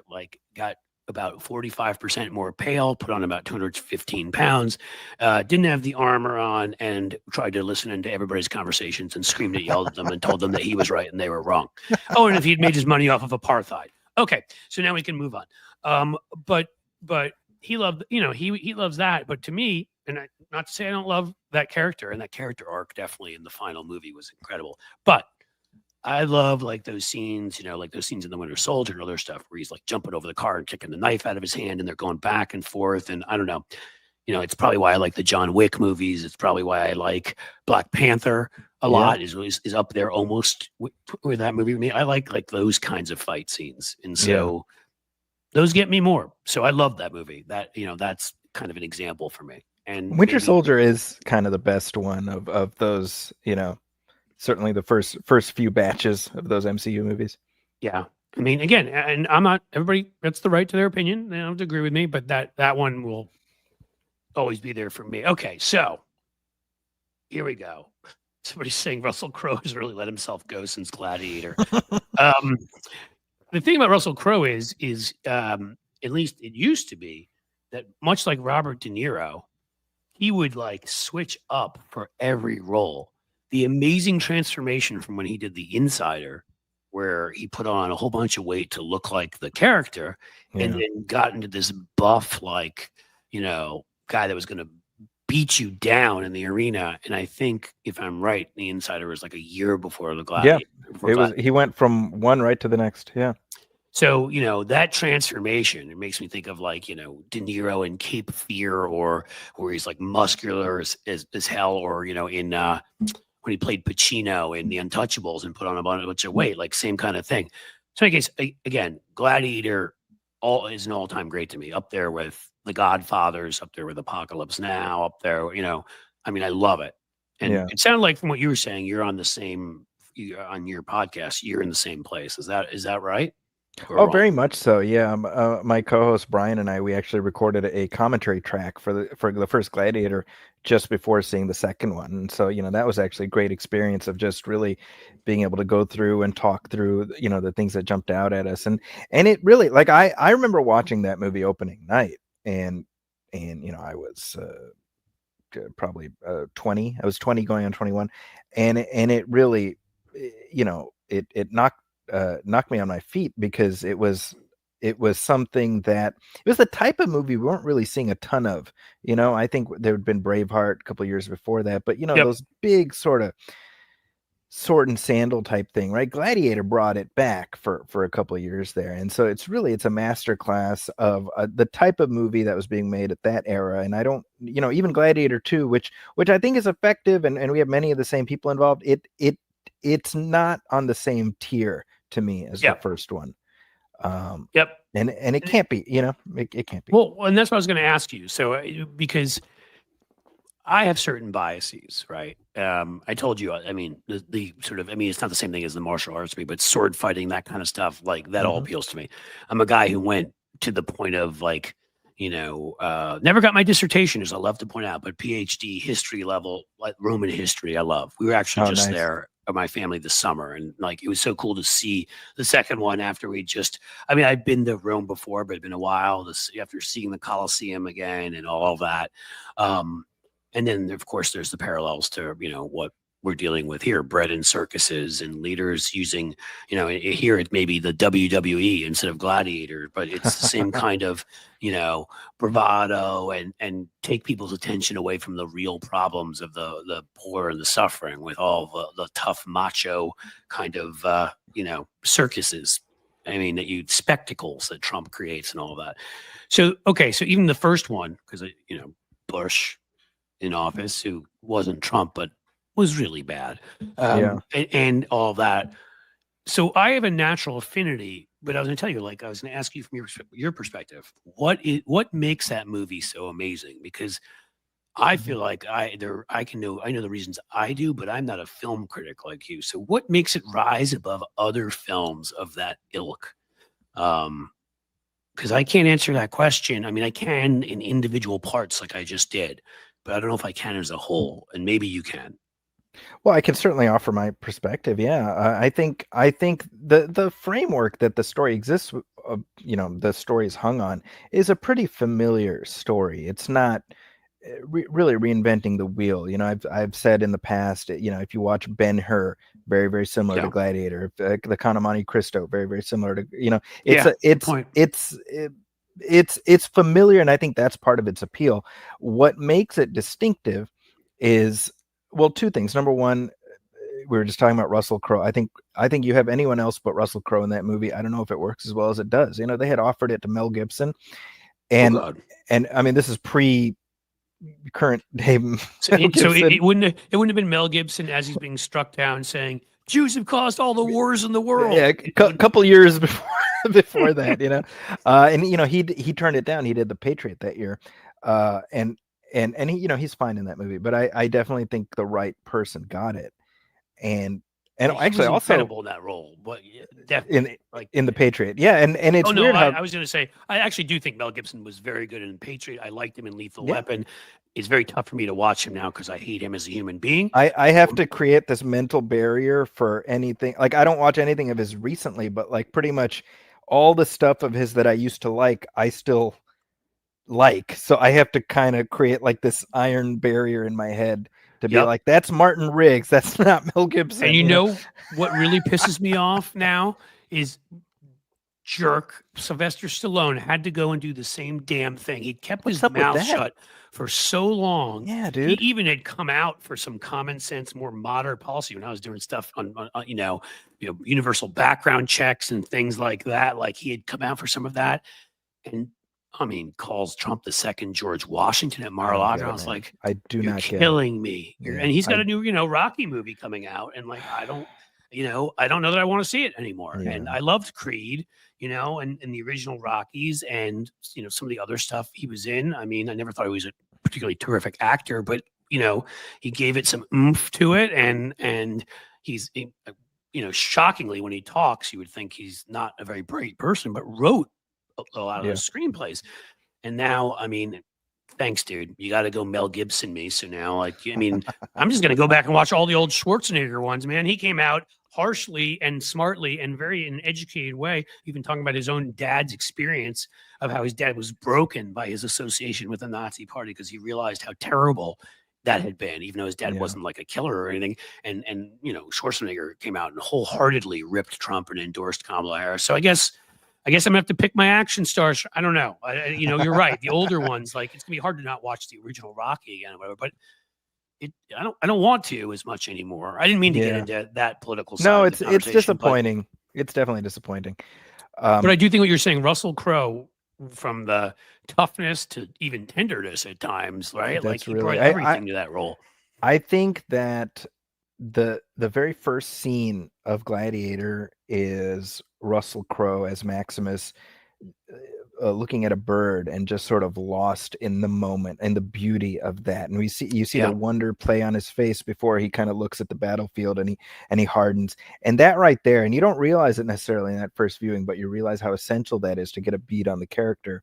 got about 45% more pale, put on about 215 pounds, didn't have the armor on, and tried to listen into everybody's conversations and screamed and yelled at them and told them that he was right and they were wrong. And if he'd made his money off of apartheid. Okay, so now we can move on. But he loved, he loves that. But to me, and not to say I don't love that character, and that character arc definitely in the final movie was incredible. But I love those scenes, like those scenes in The Winter Soldier and other stuff where he's jumping over the car and kicking the knife out of his hand, and they're going back and forth. And I don't know, it's probably why I like the John Wick movies. It's probably why I like Black Panther a lot. Is up there almost with that movie with me. I like those kinds of fight scenes, and so those get me more. So I love that movie. That that's kind of an example for me. And Winter Soldier is kind of the best one of those. Certainly the first few batches of those MCU movies. Yeah. I mean, again, and I'm not, everybody, that's the right to their opinion. They don't have to agree with me, but that one will always be there for me. Okay. So here we go. Somebody's saying Russell Crowe has really let himself go since Gladiator. The thing about Russell Crowe is at least it used to be that, much like Robert De Niro, he would switch up for every role. The amazing transformation from when he did The Insider, where he put on a whole bunch of weight to look like the character, and then got into this buff, guy that was going to beat you down in the arena. And I think, if I'm right, The Insider was a year before the Gladiator. Yeah, he went from one right to the next. Yeah. So, that transformation, it makes me think of De Niro in Cape Fear, or where he's muscular as hell, or, in, when he played Pacino in The Untouchables and put on a bunch of weight, same kind of thing. So in case, again, Gladiator is an all-time great to me, up there with The Godfathers, up there with Apocalypse Now, up there, I mean, I love it. And it sounded like, from what you were saying, you're on on your podcast, you're in the same place. Is that right? Oh, very much so. Yeah. My co-host Brian and I, we actually recorded a commentary track for the first Gladiator just before seeing the second one. And so, that was actually a great experience of just really being able to go through and talk through, the things that jumped out at us. And it really, I remember watching that movie opening night, and I was probably 20. I was 20 going on 21. And it really, it knocked me on my feet, because it was it was something that it was the type of movie we weren't really seeing a ton of. I think there had been Braveheart a couple of years before that, but Yep. those big sort of sword and sandal type thing, right? Gladiator brought it back for a couple of years there, and so it's a master class of the type of movie that was being made at that era. And I don't, even Gladiator 2, which I think is effective, and we have many of the same people involved. It's not on the same tier to me as the first one. Yep. And it can't be, it can't be. Well, and that's what I was going to ask you. So because I have certain biases, right? I told you, I mean, the sort of, I mean, it's not the same thing as the martial arts to me, but sword fighting, that kind of stuff, like that all appeals to me. I'm a guy who went to the point of like, never got my dissertation, as I love to point out, but PhD history level, like Roman history, I love. We were actually just there, my family, this summer, and like it was so cool to see the second one after I'd been to Rome before, but it'd been a while after seeing the Colosseum again and all that. And then, of course, there's the parallels to, what we're dealing with here, bread and circuses and leaders using, here it may be the WWE instead of Gladiator, but it's the same kind of, bravado and take people's attention away from the real problems of the poor and the suffering with all the tough macho kind of, circuses. I mean, spectacles that Trump creates and all that. So, okay. So even the first one, because, Bush in office, who wasn't Trump, but was really bad. And all that. So I have a natural affinity, but I was going to tell you, like, I was going to ask you from your perspective, what makes that movie so amazing? Because I feel like I know the reasons I do, but I'm not a film critic like you. So what makes it rise above other films of that ilk? Because I can't answer that question. I mean, I can in individual parts like I just did, but I don't know if I can as a whole, and maybe you can. Well, I can certainly offer my perspective. Yeah, I think the framework that the story exists, the story is hung on, is a pretty familiar story. It's not really reinventing the wheel. I've said in the past, if you watch Ben-Hur, very very similar to Gladiator. The Count of Monte Cristo, very very similar to it's familiar, and I think that's part of its appeal. What makes it distinctive is, well, two things. Number one, we were just talking about Russell Crowe. I think you have anyone else but Russell Crowe in that movie, I don't know if it works as well as it does. They had offered it to Mel Gibson, and I mean, this is current day. So it wouldn't have been Mel Gibson as he's being struck down saying Jews have caused all the wars in the world. Yeah, a couple years before that, and he turned it down. He did The Patriot that year, and he, he's fine in that movie. But I definitely think the right person got it, and actually also incredible in that role. But definitely in The Patriot, and it's weird. I was going to say I actually do think Mel Gibson was very good in Patriot. I liked him in Lethal Weapon. It's very tough for me to watch him now because I hate him as a human being. I have to create this mental barrier for anything. Like, I don't watch anything of his recently, but like pretty much all the stuff of his that I used to like, I still like. So I have to kind of create like this iron barrier in my head to be like, that's Martin Riggs. That's not Mel Gibson. And you know what really pisses me off now is jerk Sylvester Stallone had to go and do the same damn thing. He kept his mouth shut for so long. Yeah, dude. He even had come out for some common sense, more moderate policy when I was doing stuff on universal background checks and things like that. Like, he had come out for some of that, and I mean, calls Trump the second George Washington at Mar-a-Lago. I was like, you're killing me. And he's got a new, Rocky movie coming out, and like, I don't know that I want to see it anymore. Yeah. And I loved Creed, and the original Rockies, and some of the other stuff he was in. I mean, I never thought he was a particularly terrific actor, but he gave it some oomph to it, and he's shockingly, when he talks, you would think he's not a very bright person, but wrote a lot of those screenplays. And now, I mean, thanks, dude. You got to go Mel Gibson me. So now, like, I mean, I'm just going to go back and watch all the old Schwarzenegger ones, man. He came out harshly and smartly and very in an educated way, even talking about his own dad's experience of how his dad was broken by his association with the Nazi party because he realized how terrible that had been, even though his dad wasn't like a killer or anything. And Schwarzenegger came out and wholeheartedly ripped Trump and endorsed Kamala Harris. So I guess I guess I'm gonna have to pick my action stars. I don't know. You're right. The older ones, like it's gonna be hard to not watch the original Rocky again or whatever. But I don't want to as much anymore. I didn't mean to get into that political side. No, of the it's conversation, disappointing. It's definitely disappointing. But I do think what you're saying, Russell Crowe, from the toughness to even tenderness at times, right? Like he brought everything to that role. I think that the very first scene of Gladiator is Russell Crowe as Maximus looking at a bird and just sort of lost in the moment and the beauty of that. And you see the wonder play on his face before he kind of looks at the battlefield and he hardens. And that right there, and you don't realize it necessarily in that first viewing, but you realize how essential that is to get a beat on the character.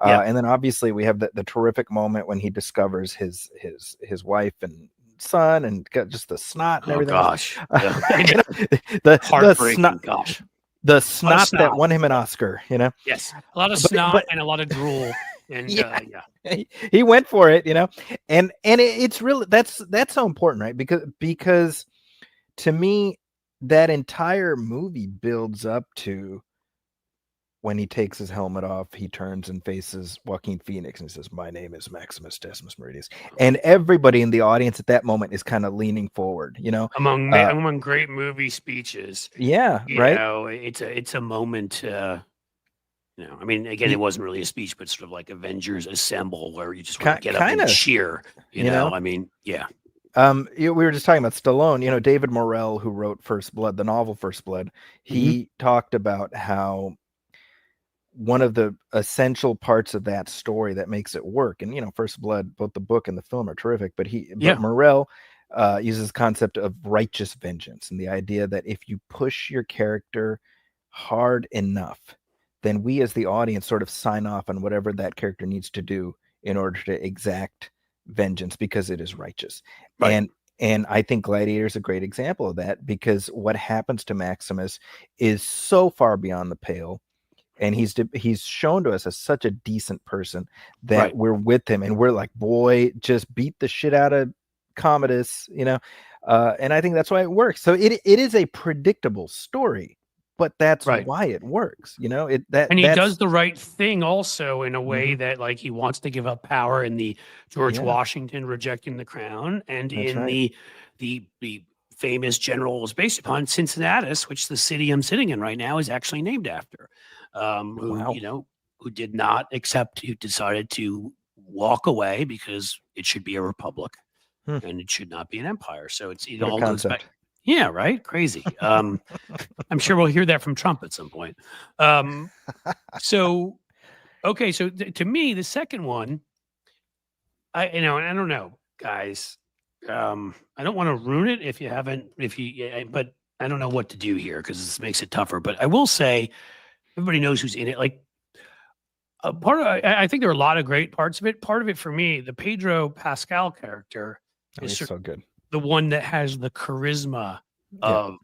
And then obviously we have the terrific moment when he discovers his wife and son and got just the snot and everything. Gosh. the snot. Gosh. The snot that won him an Oscar, Yes, a lot of snot and a lot of drool, and he went for it, and it's really that's so important, right? Because to me, that entire movie builds up to when he takes his helmet off, he turns and faces Joaquin Phoenix and says, "My name is Maximus Decimus Meridius," and everybody in the audience at that moment is kind of leaning forward, among great movie speeches. Yeah, right. It's a moment. I mean, again, it wasn't really a speech, but sort of like Avengers Assemble, where you just want to get up and cheer. You know, I mean, yeah. We were just talking about Stallone. David Morrell, who wrote First Blood, the novel First Blood, he talked about how one of the essential parts of that story that makes it work, and First Blood, both the book and the film are terrific, but Morrell uses the concept of righteous vengeance and the idea that if you push your character hard enough, then we as the audience sort of sign off on whatever that character needs to do in order to exact vengeance because it is righteous. Right. And I think Gladiator is a great example of that, because what happens to Maximus is so far beyond the pale. And he's shown to us as such a decent person that we're with him and we're like, boy, just beat the shit out of Commodus, and I think that's why it works. So it is a predictable story, but that's why it works, he does the right thing also in a way that, like, he wants to give up power in the George Washington rejecting the crown, and the famous general was based upon Cincinnatus, which the city I'm sitting in right now is actually named after. Who did not accept, who decided to walk away because it should be a republic and it should not be an empire. So it all goes back. Yeah, right. Crazy. I'm sure we'll hear that from Trump at some point. So to me, the second one, I don't know, guys. I don't want to ruin it but I don't know what to do here because this makes it tougher. But I will say, everybody knows who's in it. Like, I think there are a lot of great parts of it. Part of it for me, the Pedro Pascal character is so good. The one that has the charisma of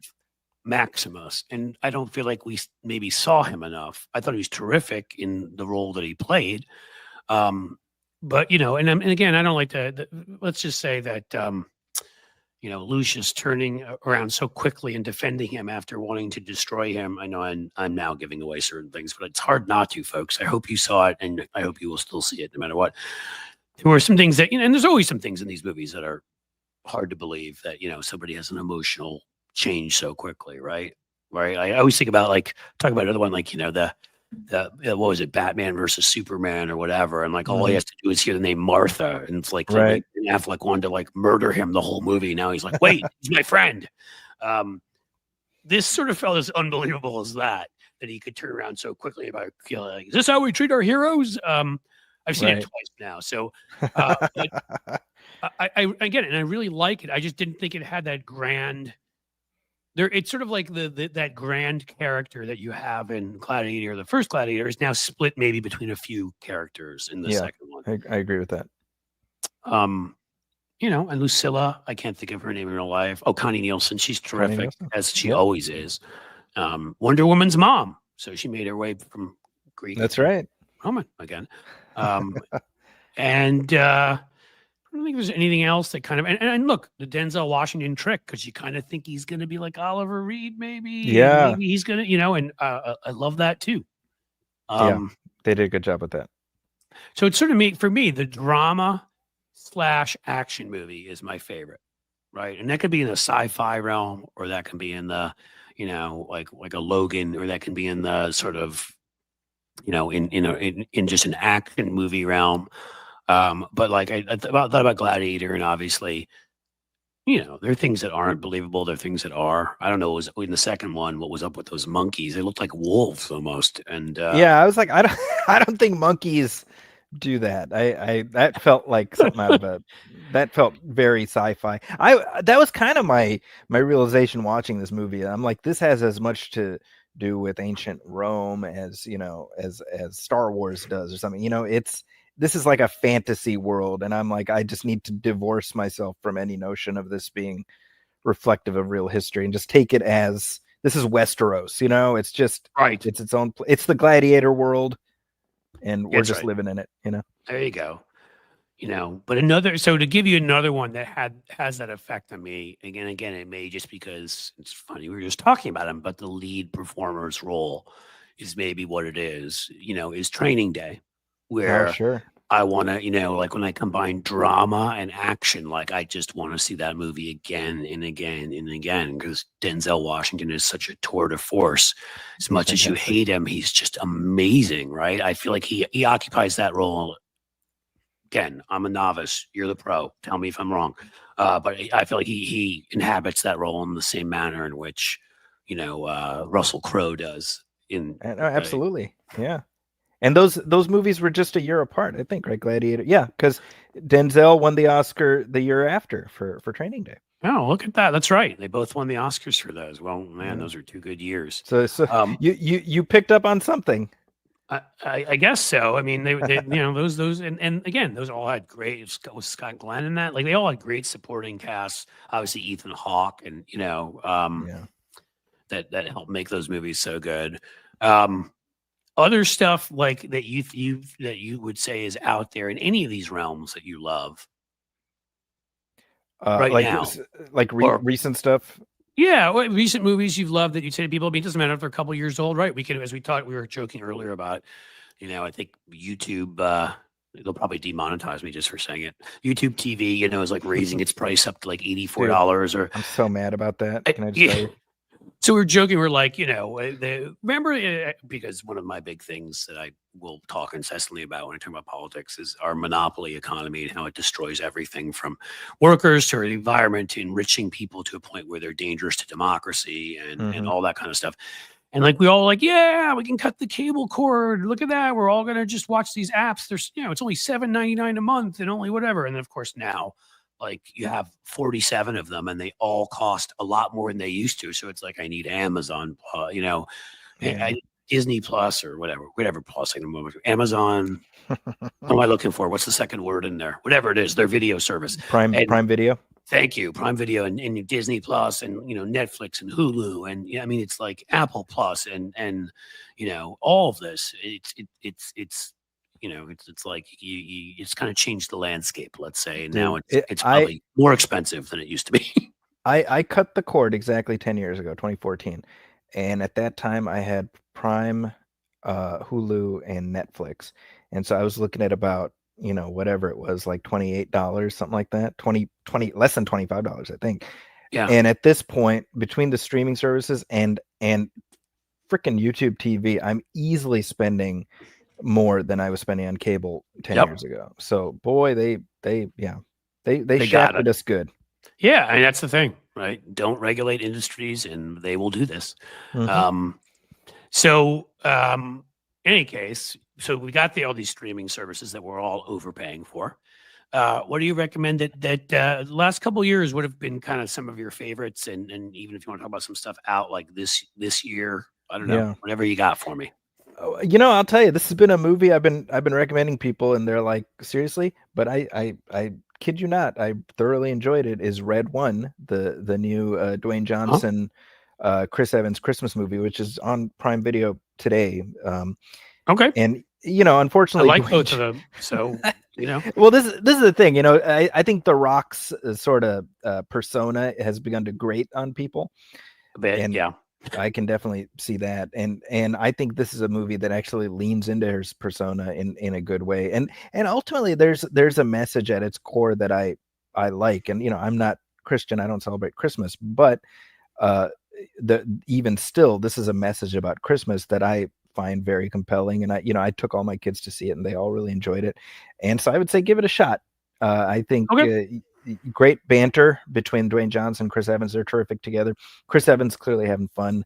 Maximus. And I don't feel like we maybe saw him enough. I thought he was terrific in the role that he played. But, and again, I don't like to, let's just say that, Lucius turning around so quickly and defending him after wanting to destroy him. I know I'm now giving away certain things, but it's hard not to, folks. I hope you saw it, and I hope you will still see it no matter what. There were some things that, and there's always some things in these movies that are hard to believe that, somebody has an emotional change so quickly, right? Right. I always think about, talk about another one, what was it, Batman versus Superman or whatever, and all he has to do is hear the name Martha, and it's like Ben Affleck wanted to murder him the whole movie. Now he's like, wait, he's my friend. This sort of felt as unbelievable as that he could turn around so quickly about is this how we treat our heroes? I've seen it twice now, so I get it, and I really like it. I just didn't think it had that grand. It's sort of like that grand character that you have in Gladiator. The first Gladiator is now split maybe between a few characters in the second one. I agree with that. And Lucilla, I can't think of her name in real life. Oh, Connie Nielsen, she's terrific, as she always is. Wonder Woman's mom, so she made her way from Greek. That's right. Roman again. And I don't think there's anything else that kind of, and look, the Denzel Washington trick, because you kind of think he's going to be like Oliver Reed, maybe. Yeah. Maybe he's going to, and I love that too. They did a good job with that. So it's sort of for me, the drama / action movie is my favorite, right? And that could be in the sci-fi realm, or that can be in the, like a Logan, or that can be in the sort of, in just an action movie realm. But like I thought about Gladiator, and obviously, there are things that aren't believable. There are things that are. I don't know. Was in the second one, what was up with those monkeys? They looked like wolves almost. And yeah, I was like, I don't think monkeys do that. I that felt like something out of that felt very sci-fi. That was kind of my realization watching this movie. I'm like, this has as much to do with ancient Rome as as Star Wars does or something. This is like a fantasy world, and I'm like, I just need to divorce myself from any notion of this being reflective of real history and just take it as this is Westeros. It's just right. It's its own. It's the Gladiator world, and we're just right. living in it. There you go. But so to give you another one that has that effect on me, again, it may just because it's funny, we were just talking about him, but the lead performer's role is maybe what it is Training Day, where sure. I want to, like when I combine drama and action, like I just want to see that movie again and again and again, because Denzel Washington is such a tour de force. As much as you hate him, he's just amazing, right? I feel like he occupies that role. Again, I'm a novice. You're the pro. Tell me if I'm wrong. But I feel like he inhabits that role in the same manner in which, Russell Crowe does. Absolutely, yeah. And those movies were just a year apart, I think, right? Gladiator, yeah, because Denzel won the Oscar the year after for Training Day. Oh, look at that! That's right. They both won the Oscars for those. Well, man, those are 2 good years. So you picked up on something. I guess so. I mean, they those and again, those all had great. Was Scott Glenn in that? Like they all had great supporting casts. Obviously, Ethan Hawke, and that helped make those movies so good. Other stuff like that you would say is out there in any of these realms that you love right now, recent stuff. Yeah, recent movies you've loved that you say to people. I mean, it doesn't matter if they're a couple years old, right? We can, as we were joking earlier about, I think YouTube, they'll probably demonetize me just for saying it. YouTube TV, is like raising its price up to like $84 or. I'm so mad about that. Can I just tell you? So we're joking. We're like, remember, because one of my big things that I will talk incessantly about when I talk about politics is our monopoly economy and how it destroys everything from workers to the environment to enriching people to a point where they're dangerous to democracy and all that kind of stuff. And like, we all like, yeah, we can cut the cable cord. Look at that. We're all going to just watch these apps. There's, it's only $7.99 a month and only whatever. And then of course now, like you have 47 of them and they all cost a lot more than they used to. So it's like, I need Amazon, Disney Plus or whatever plus, Amazon. What am I looking for? What's the second word in there? Whatever it is, their video service. Prime Video. Thank you. Prime Video and Disney Plus and, Netflix and Hulu. And it's like Apple Plus and all of this. It's like it's kind of changed the landscape, let's say. And now it's probably more expensive than it used to be. I cut the cord exactly 10 years ago, 2014. And at that time I had Prime, Hulu, and Netflix. And so I was looking at about, whatever it was, like $28, something like that, 20, less than $25, I think. Yeah. And at this point, between the streaming services and freaking YouTube TV, I'm easily spending more than I was spending on cable 10 years ago. So boy, they shafted us good. Yeah, and that's the thing, right? Don't regulate industries and they will do this. Any case, so we got all these streaming services that we're all overpaying for. What do you recommend that the last couple of years would have been kind of some of your favorites, and even if you want to talk about some stuff out like this year, I don't know, whatever you got for me. I'll tell you, this has been a movie I've been recommending people, and they're like, seriously? But I kid you not, I thoroughly enjoyed it. Is Red One, the new Dwayne Johnson, Chris Evans Christmas movie, which is on Prime Video today. Okay, and unfortunately, I like both of them. So well, this is the thing. I think The Rock's sort of persona has begun to grate on people. A bit, I can definitely see that, and I think this is a movie that actually leans into her persona in a good way, and ultimately there's a message at its core that I like, and I'm not Christian, I don't celebrate Christmas, but uh, even still, this is a message about Christmas that I find very compelling, and I took all my kids to see it, and they all really enjoyed it, and so I would say give it a shot. I think. Okay. Great banter between Dwayne Johnson and Chris Evans. They're terrific together. Chris Evans clearly having fun.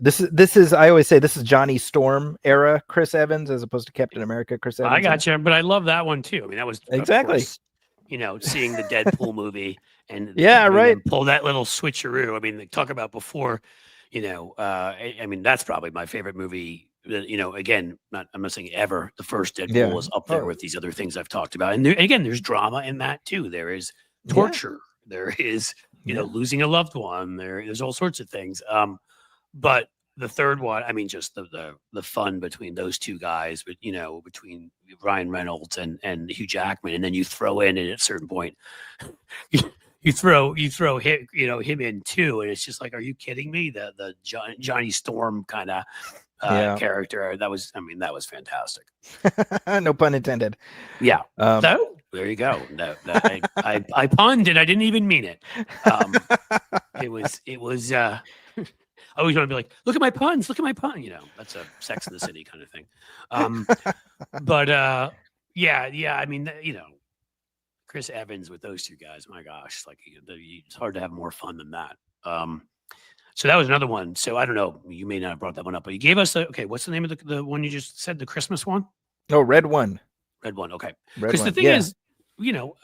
This is I always say this is Johnny Storm era Chris Evans as opposed to Captain America Chris Evans. I got you, but I love that one too. I mean, that was exactly. Of course, seeing the Deadpool movie and right. pull that little switcheroo. I mean, they talk about before. I mean, that's probably my favorite movie. Again, I'm not saying ever. The first Deadpool is up there with these other things I've talked about, and again, there's drama in that too. There is torture. There is losing a loved one. There's all sorts of things. But the third one, I mean, just the fun between those two guys, but between Ryan Reynolds and Hugh Jackman, and then you throw in, and at a certain point, you throw him, him in too, and it's just like, are you kidding me? The Johnny Storm kind of character that was fantastic. No pun intended. Yeah. So there you go. No, I punned and I didn't even mean it. It was. I always want to be like, look at my puns, look at my pun. That's a Sex in the City kind of thing. But yeah. I mean, Chris Evans with those two guys. My gosh, like it's hard to have more fun than that. So that was another one. So I don't know. You may not have brought that one up, but you gave us what's the name of the one you just said? The Christmas one? No, Red One. Red One. Okay. Because the thing is,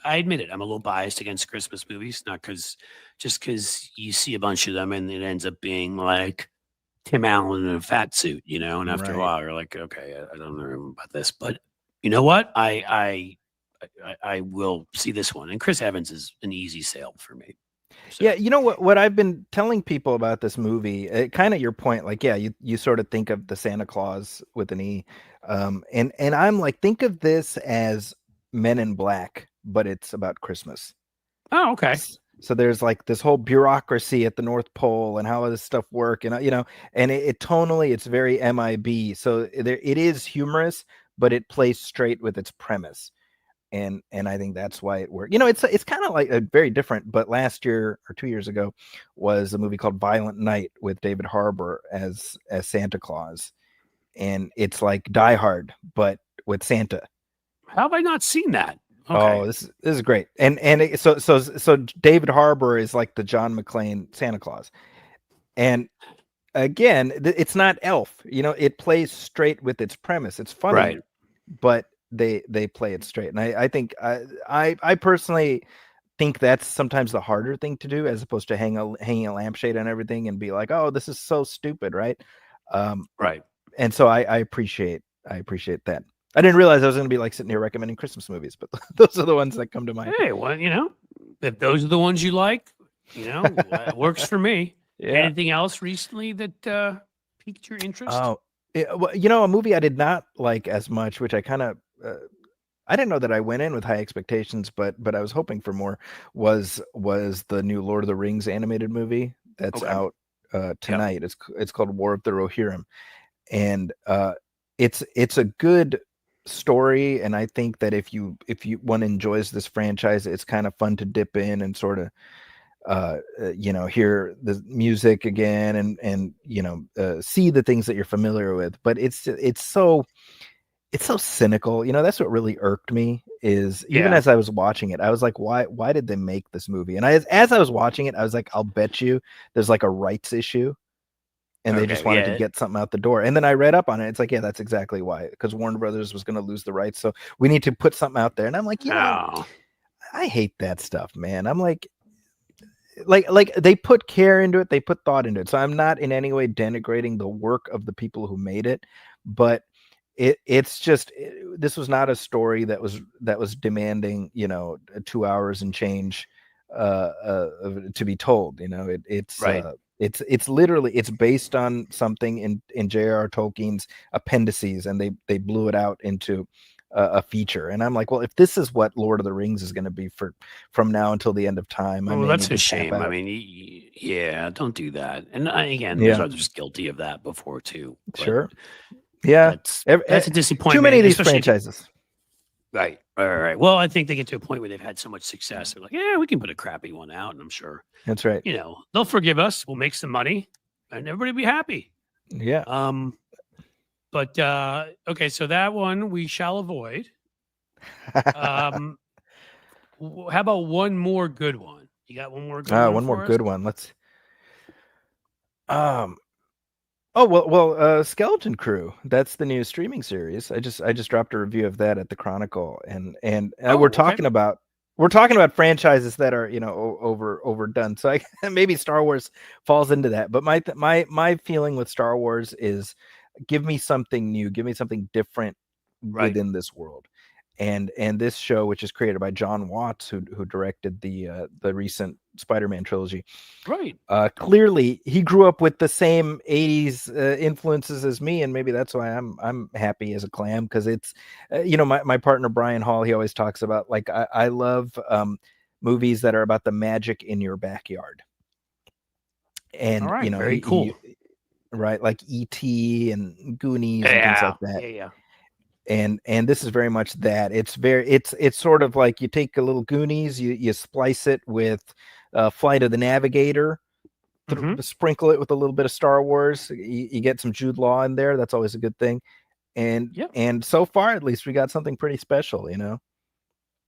I admit it. I'm a little biased against Christmas movies, not because you see a bunch of them and it ends up being like Tim Allen in a fat suit, and after a while you're like, okay, I don't know about this, but you know what? I will see this one, and Chris Evans is an easy sale for me. So. Yeah, you know what I've been telling people about this movie, kind of your point, like, you sort of think of the Santa Claus with an E, and I'm like, think of this as Men in Black, but it's about Christmas. Oh, okay. So there's like this whole bureaucracy at the North Pole and how this stuff work, and and it tonally it's very MIB. So it is humorous, but it plays straight with its premise. And I think that's why it worked. It's kind of like a very different, but last year or 2 years ago was a movie called Violent Night with David Harbour as Santa Claus. And it's like Die Hard, but with Santa. How have I not seen that? Okay. Oh, this is great. And so David Harbour is like the John McClane Santa Claus. And again, it's not Elf, it plays straight with its premise. It's funny, right, but they play it straight, and I think I personally think that's sometimes the harder thing to do, as opposed to hanging a lampshade on everything and be like, oh, this is so stupid, right? Right. And so I appreciate that. I didn't realize I was going to be like sitting here recommending Christmas movies, but those are the ones that come to mind. Hey, well, if those are the ones you like, it works for me. Yeah. Anything else recently that piqued your interest? Oh, well, a movie I did not like as much, which I kind of I didn't know that I went in with high expectations, but I was hoping for more, was the new Lord of the Rings animated movie that's out tonight. Yep. It's called War of the Rohirrim, and it's a good story, and I think that if one enjoys this franchise, it's kind of fun to dip in and sort of hear the music again and see the things that you're familiar with. But it's so cynical. That's what really irked me, is even as I was watching it, I was like, why did they make this movie? And as I was watching it, I was like, I'll bet you there's like a rights issue, and they just wanted to get something out the door. And then I read up on it. It's like, that's exactly why, because Warner Brothers was going to lose the rights, so we need to put something out there. And I'm like, I hate that stuff, man. I'm like they put care into it, they put thought into it. So I'm not in any way denigrating the work of the people who made it, but it's just, this was not a story that was demanding 2 hours and change to be told. It's right. It's literally, it's based on something in J.R.R. Tolkien's appendices, and they blew it out into a feature. And I'm like, well, if this is what Lord of the Rings is going to be from now until the end of time, well, that's a shame. I mean, Yeah, don't do that. And again, there's Yeah, others guilty of that before too. But sure. Yeah, that's a too disappointment, many of these especially if you, franchises. right, right. Well, I think they get to a point where they've had so much success. They're like, yeah, we can put a crappy one out, and I'm sure That's right. they'll forgive us. We'll make some money, and everybody will be happy. Yeah. But okay, so that one we shall avoid. How about one more good one? You got one more good one One more for us? good one. Let's. Um. Oh well. Skeleton Crew. That's the new streaming series. I just dropped a review of that at the Chronicle, and we're Okay. talking about franchises that are overdone. So maybe Star Wars falls into that. But my feeling with Star Wars is, give me something new, give me something different Right. within this world. And this show, which is created by John Watts, who directed the recent Spider-Man trilogy, Right. clearly he grew up with the same 80s influences as me, and maybe that's why I'm happy as a clam, because it's my partner Brian Hall, he always talks about, like, I love movies that are about the magic in your backyard. And All right. Very he cool. right, like E.T. and Goonies and things like that. Yeah. And this is very much that. It's sort of like you take a little Goonies, you splice it with Flight of the Navigator, sprinkle it with a little bit of Star Wars, you get some Jude Law in there. That's always a good thing. And so far, at least, we got something pretty special.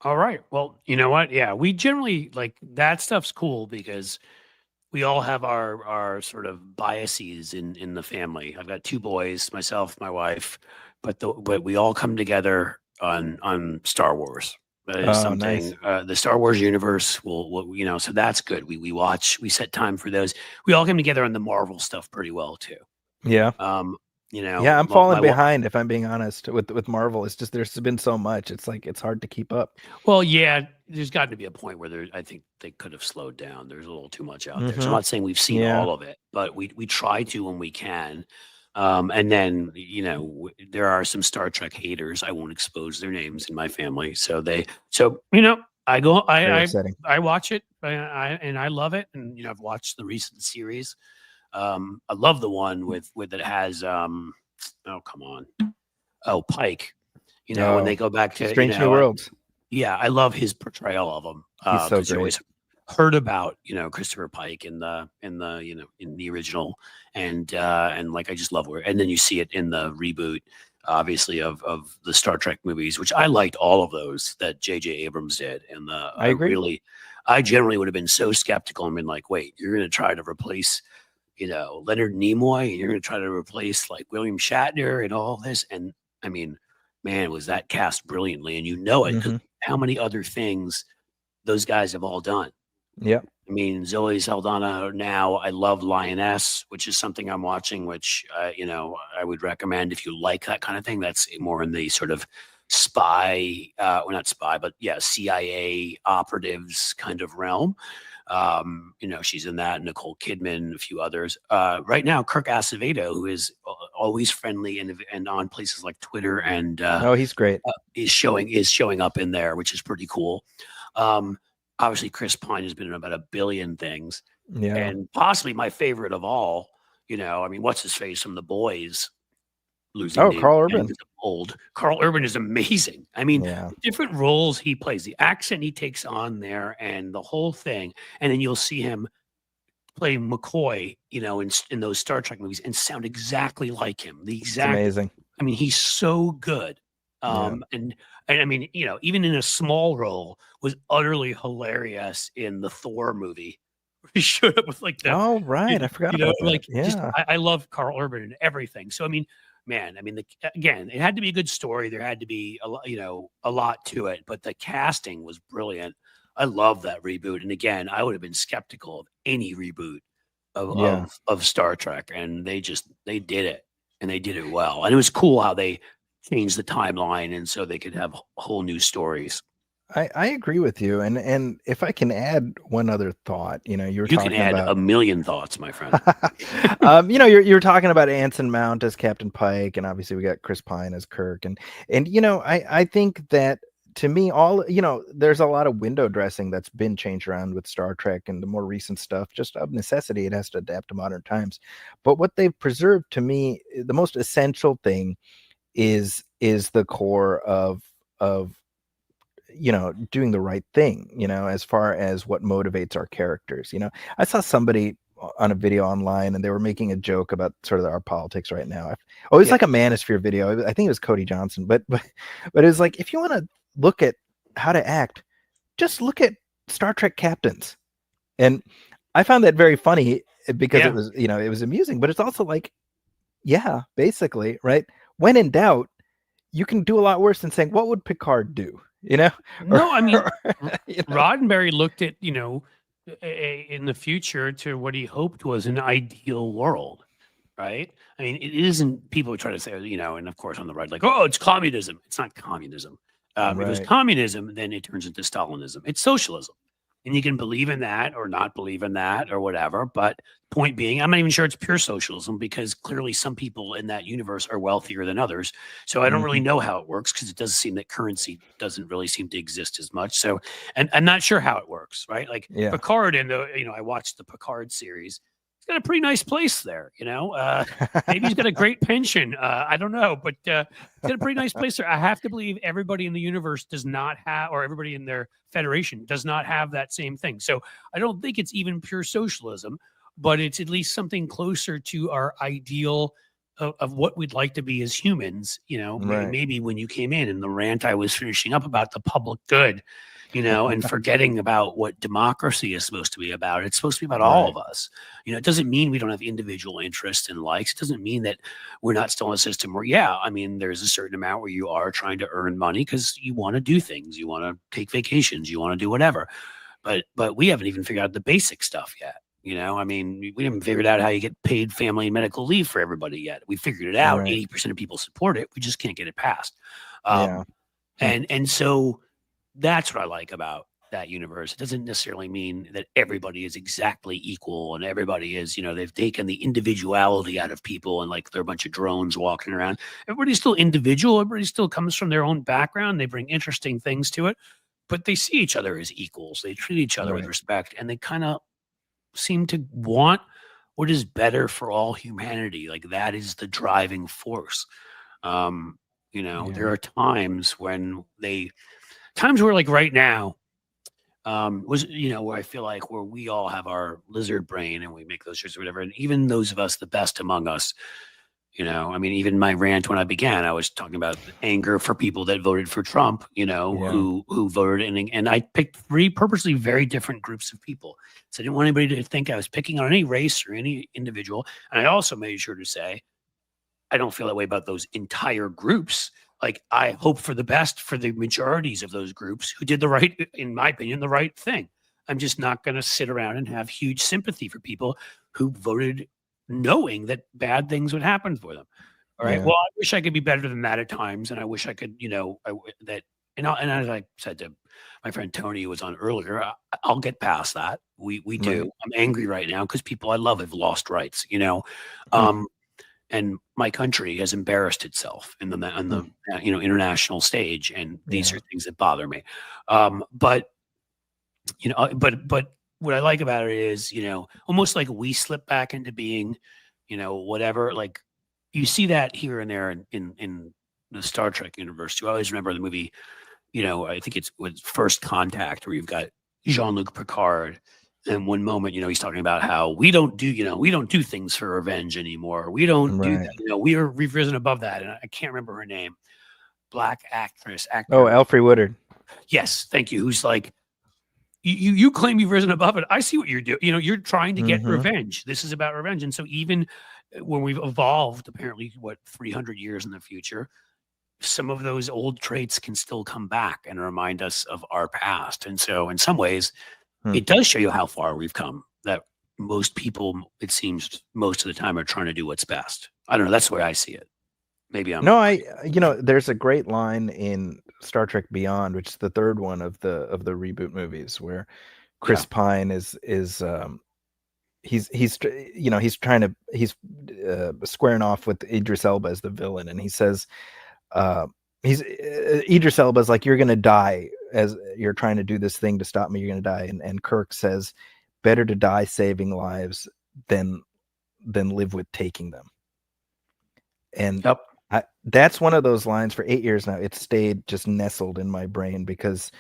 All right. Well, you know what? Yeah, we generally like that stuff's cool because we all have our sort of biases in the family. I've got two boys, myself, my wife, but we all come together on Star Wars. That is something. Nice. The Star Wars universe will so that's good. We watch, we set time for those. We all come together on the Marvel stuff pretty well too. Yeah. Yeah, I'm falling behind, if I'm being honest, with Marvel. It's just there's been so much. It's like it's hard to keep up. Well, yeah, there's got to be a point where I think they could have slowed down. There's a little too much out there. So I'm not saying we've seen all of it, but we try to when we can. And then there are some Star Trek haters. I won't expose their names in my family. So I go, I watch it, and I love it. And I've watched the recent series. I love the one with it has oh, come on, Pike. When they go back to Strange New Worlds. Yeah, I love his portrayal of him. He's so great. Always heard about Christopher Pike in the in the original, and like I just love where, and then you see it in the reboot, obviously of the Star Trek movies, which I liked all of those that J.J. Abrams did. And I agree. I generally would have been so skeptical and been like, wait, you're going to try to replace Leonard Nimoy, and you're going to try to replace like William Shatner and all this. And I mean, man, was that cast brilliantly, and it, 'cause how many other things those guys have all done. Yeah. I mean, Zoe Saldana now, I love Lioness, which is something I'm watching, which, I would recommend if you like that kind of thing. That's more in the sort of spy, well, not spy, but yeah, CIA operatives kind of realm. She's in that, Nicole Kidman, a few others. Right now, Kirk Acevedo, who is always friendly and on places like Twitter, and he's great. Is showing up in there, which is pretty cool. Obviously, Chris Pine has been in about a billion things, and possibly my favorite of all. What's his face from The Boys? Carl Urban. Old Carl Urban is amazing. I mean, different roles he plays, the accent he takes on there, and the whole thing. And then you'll see him play McCoy, in those Star Trek movies, and sound exactly like him. It's amazing. I mean, he's so good. And I mean, even in a small role, was utterly hilarious in the Thor movie. He showed up with like that. Oh, right. I forgot about that. I love Carl Urban and everything. So, I mean, man, again, it had to be a good story. There had to be a lot to it, but the casting was brilliant. I love that reboot. And again, I would have been skeptical of any reboot of Star Trek, and they did it, and they did it well. And it was cool how they changed the timeline, and so they could have whole new stories. I agree with you, and if I can add one other thought, you can add a million thoughts, my friend. You're talking about Anson Mount as Captain Pike, and obviously we got Chris Pine as Kirk, and I think that to me, all there's a lot of window dressing that's been changed around with Star Trek and the more recent stuff. Just of necessity, it has to adapt to modern times. But what they've preserved, to me, the most essential thing is the core of doing the right thing, as far as what motivates our characters. I saw somebody on a video online, and they were making a joke about sort of our politics right now. Oh, it was like a Manosphere video. I think it was Cody Johnson, but it was like, if you want to look at how to act, just look at Star Trek captains. And I found that very funny because it was, it was amusing, but it's also like, yeah, basically, right? When in doubt, you can do a lot worse than saying, what would Picard do? No, I mean, Roddenberry looked at, in the future to what he hoped was an ideal world, right? I mean, it isn't, people try to say, and of course on the right, like, oh, it's communism. It's not communism. If it was communism, then it turns into Stalinism. It's socialism. And you can believe in that or not believe in that or whatever. But point being, I'm not even sure it's pure socialism, because clearly some people in that universe are wealthier than others. So I don't really know how it works, because it does seem that currency doesn't really seem to exist as much. So, and I'm not sure how it works, right? Like Picard, and I watched the Picard series. He's got a pretty nice place there, maybe he's got a great pension. I don't know, but he's got a pretty nice place there. I have to believe everybody in the universe does not have, or everybody in their federation does not have that same thing. So I don't think it's even pure socialism, but it's at least something closer to our ideal of what we'd like to be as humans. Maybe when you came in and the rant I was finishing up about the public good, and forgetting about what democracy is supposed to be about. It's supposed to be about all of us. It doesn't mean we don't have individual interests and likes. It doesn't mean that we're not still in a system where, there's a certain amount where you are trying to earn money because you want to do things. You want to take vacations. You want to do whatever. But we haven't even figured out the basic stuff yet. We haven't figured out how you get paid family and medical leave for everybody yet. We figured it out. 80% of people support it. We just can't get it passed. And so that's what I like about that universe. It doesn't necessarily mean that everybody is exactly equal and everybody is, they've taken the individuality out of people and like they're a bunch of drones walking around. Everybody's still individual. Everybody still comes from their own background. They bring interesting things to it, but they see each other as equals. They treat each other with respect, and they kind of seem to want what is better for all humanity. Like that is the driving force. There are times where like right now where I feel like where we all have our lizard brain and we make those choices or whatever. And even those of us, the best among us, even my rant when I began, I was talking about anger for people that voted for Trump, who voted. And I picked three purposely very different groups of people. So I didn't want anybody to think I was picking on any race or any individual. And I also made sure to say, I don't feel that way about those entire groups. Like, I hope for the best for the majorities of those groups who did in my opinion, the right thing. I'm just not going to sit around and have huge sympathy for people who voted knowing that bad things would happen for them. All right. Yeah. Well, I wish I could be better than that at times. And I wish I could, and as I said to my friend Tony, who was on earlier, I'll get past that. We do. Right. I'm angry right now because people I love have lost rights, and my country has embarrassed itself in the international stage, and these are things that bother me. But what I like about it is, almost like we slip back into being, whatever. Like you see that here and there in the Star Trek universe too. I always remember the movie, I think it's with First Contact, where you've got Jean-Luc Picard. And one moment, he's talking about how we don't do things for revenge anymore. We don't do that. We've risen above that. And I can't remember her name. Black actor. Oh, Alfre Woodard. Yes. Thank you. Who's like, you claim you've risen above it. I see what you're doing. You're trying to get revenge. This is about revenge. And so even when we've evolved, apparently, 300 years in the future, some of those old traits can still come back and remind us of our past. And so in some ways, it does show you how far we've come, that most people, it seems most of the time, are trying to do what's best. I don't know. That's the way I see it. Maybe I'm... No, there's a great line in Star Trek Beyond, which is the third one of the reboot movies, where Chris Pine is he's squaring off with Idris Elba as the villain. And he says, Idris Elba's like, you're gonna die as you're trying to do this thing to stop me. You're gonna die, and Kirk says, better to die saving lives than live with taking them. And Yep. That's one of those lines for 8 years now. It's stayed just nestled in my brain because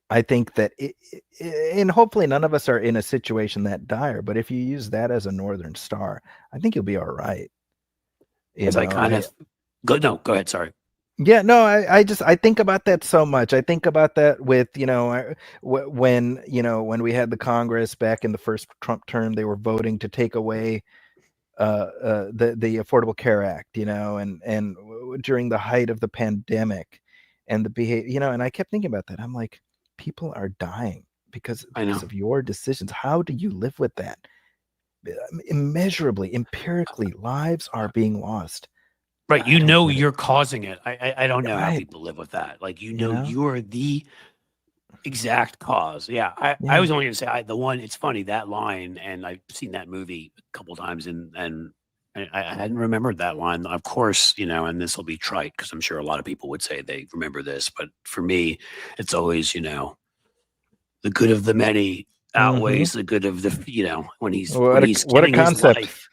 I think that and hopefully none of us are in a situation that dire, but if you use that as a Northern Star, I think you'll be all right. As I kind of go ahead. Sorry. Yeah, no, I think about that so much. I think about that with, when we had the Congress back in the first Trump term, they were voting to take away the Affordable Care Act, and during the height of the pandemic and the behavior, and I kept thinking about that. I'm like, people are dying because of your decisions. How do you live with that? Immeasurably, empirically, lives are being lost. Right. You're causing it. I don't know how Right. people live with that. Like, you're the exact cause. Yeah. I was only going to say it's funny, that line, and I've seen that movie a couple times, and I hadn't remembered that line. Of course, and this will be trite because I'm sure a lot of people would say they remember this, but for me, it's always, the good of the many outweighs the good of the, when he's giving his life,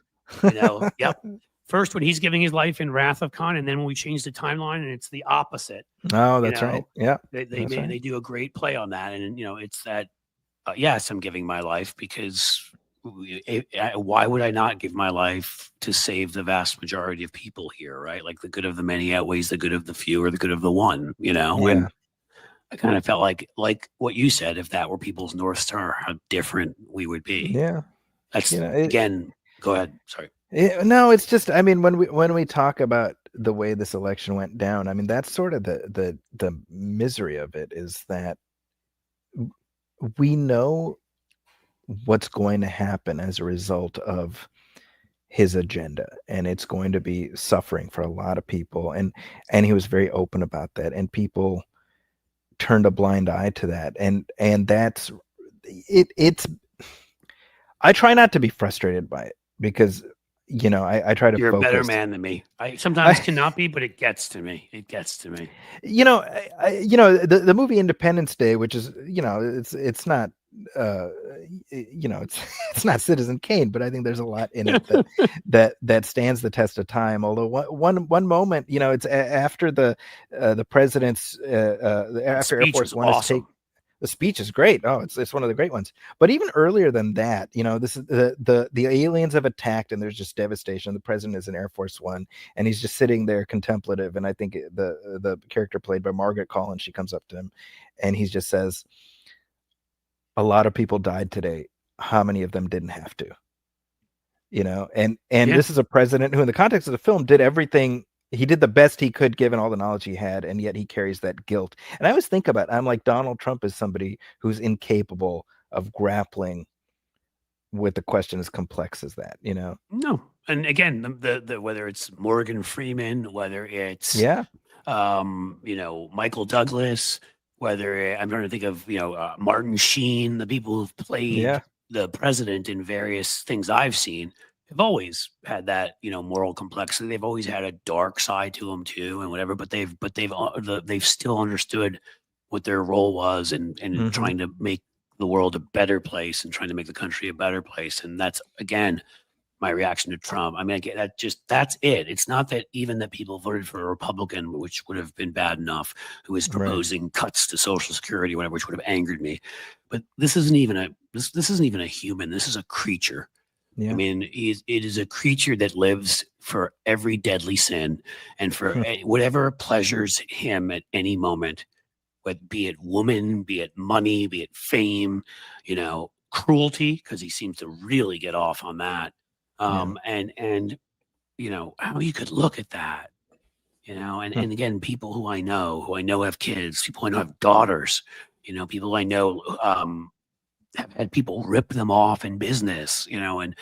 yep. First, when he's giving his life in Wrath of Khan, and then when we change the timeline, and it's the opposite. Oh, that's right. Yeah, they do a great play on that, and it's that. Yes, I'm giving my life because why would I not give my life to save the vast majority of people here, right? Like, the good of the many outweighs the good of the few or the good of the one, And I kind of felt like what you said, if that were people's North Star, how different we would be. Yeah, that's again. Go ahead. Sorry. No, it's just, I mean, when we talk about the way this election went down, I mean, that's sort of the misery of it, is that we know what's going to happen as a result of his agenda, and it's going to be suffering for a lot of people, and he was very open about that, and people turned a blind eye to that, and that's it's I try not to be frustrated by it because I try to You're focus. a better man than me. I sometimes cannot be, but it gets to me. The movie Independence Day, which is, it's not, it's not Citizen Kane, but I think there's a lot in it that stands the test of time. Although one moment, it's after the president's after Air Force One is taken. The speech is great. Oh, it's one of the great ones. But even earlier than that, this is the aliens have attacked, and there's just devastation. The president is in Air Force One, and he's just sitting there contemplative. And I think the character played by Margaret Collins, she comes up to him, and he just says, "A lot of people died today. How many of them didn't have to?" And this is a president who, in the context of the film, did everything. He did the best he could given all the knowledge he had, and yet he carries that guilt. And I always think about it, I'm like, Donald Trump is somebody who's incapable of grappling with the question as complex as that, No. And again, the whether it's Morgan Freeman, whether it's Michael Douglas, whether I'm trying to think of Martin Sheen, the people who've played the president in various things I've seen, have always had that moral complexity. They've always had a dark side to them too, and whatever. But they've still understood what their role was, and trying to make the world a better place, and trying to make the country a better place. And that's, again, my reaction to Trump. I mean, that's it. It's not that even that people voted for a Republican, which would have been bad enough, who was proposing cuts to Social Security, whatever, which would have angered me. But this isn't even a human. This is a creature. Yeah. I mean, it is a creature that lives for every deadly sin and for whatever pleasures him at any moment, be it woman, be it money, be it fame, cruelty, because he seems to really get off on that. And how you could look at that, and again, people who I know have kids, people I know have daughters, people I know have had people rip them off in business, and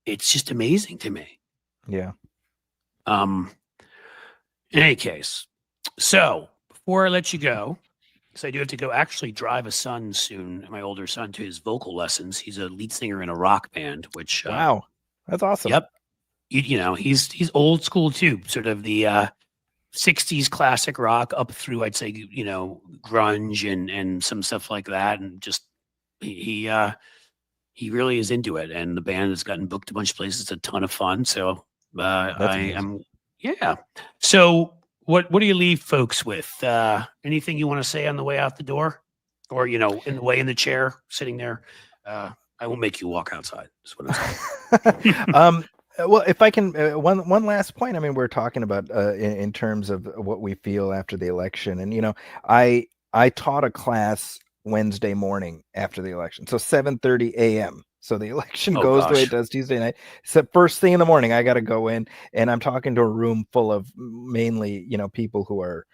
it's just amazing to me. Yeah. In any case, so before I let you go, because I do have to go actually drive a son soon, my older son, to his vocal lessons. He's a lead singer in a rock band, which wow, that's awesome. Yep. He's old school too, sort of the 60s classic rock up through, I'd say, grunge and some stuff like that. And just he really is into it. And the band has gotten booked a bunch of places. It's a ton of fun. So yeah. So what do you leave folks with? Anything you want to say on the way out the door, or in the way in the chair sitting there? I will make you walk outside. That's what it's well, if I can, one last point. I mean, we're talking about in terms of what we feel after the election, and I taught a class Wednesday morning after the election, so 7:30 a.m. So the election goes the way it does Tuesday night. So first thing in the morning, I got to go in, and I'm talking to a room full of mainly people who are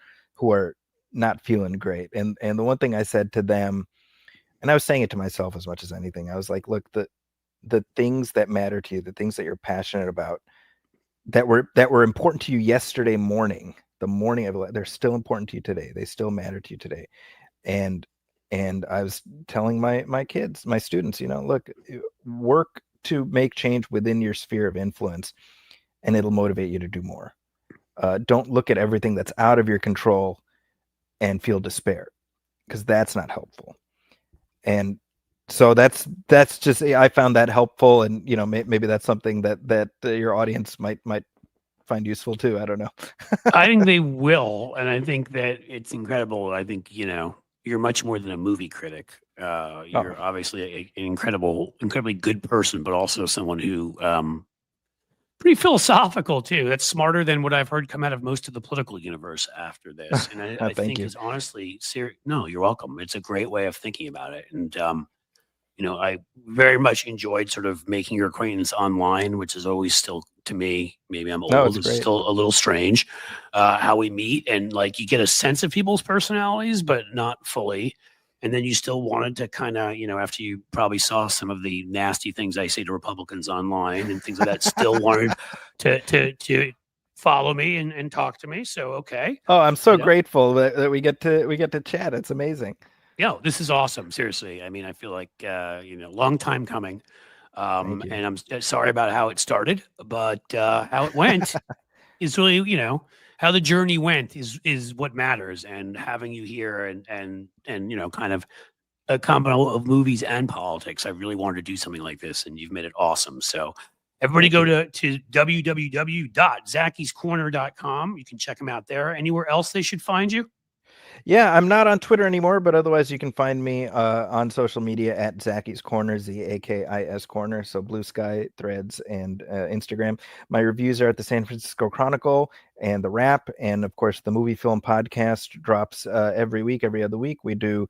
not feeling great. And the one thing I said to them, and I was saying it to myself as much as anything, I was like, look, the things that matter to you, the things that you're passionate about, that were important to you yesterday morning, the morning of, they're still important to you today. They still matter to you today. And I was telling my kids, my students, look, work to make change within your sphere of influence, and it'll motivate you to do more. Don't look at everything that's out of your control and feel despair, because that's not helpful. And so that's just, I found that helpful, and maybe that's something that your audience might find useful too. I don't know. I think they will, and I think that it's incredible. I think you're much more than a movie critic. You're obviously an incredibly good person, but also someone who pretty philosophical too. That's smarter than what I've heard come out of most of the political universe after this. And I think is honestly serious. No, you're welcome. It's a great way of thinking about it. And I very much enjoyed sort of making your acquaintance online, which is always still, to me, maybe I'm old, it's still a little strange how we meet, and like you get a sense of people's personalities, but not fully. And then you still wanted to kind of, after you probably saw some of the nasty things I say to Republicans online and things like that, still wanted to follow me and talk to me. So, okay. Oh, I'm so grateful that we get to chat. It's amazing. Yeah, this is awesome. Seriously. I mean, I feel like, long time coming. And I'm sorry about how it started, but how it went is really, how the journey went is what matters. And having you here and kind of a combo of movies and politics, I really wanted to do something like this, and you've made it awesome. So everybody go to www.zakiscorner.com. You can check them out there. Anywhere else they should find you? Yeah, I'm not on Twitter anymore, but otherwise you can find me on social media at Zaki's Corner, ZAKIS Corner. So Blue Sky, Threads, and Instagram. My reviews are at the San Francisco Chronicle and the Wrap, and of course the Movie Film Podcast drops every other week. We do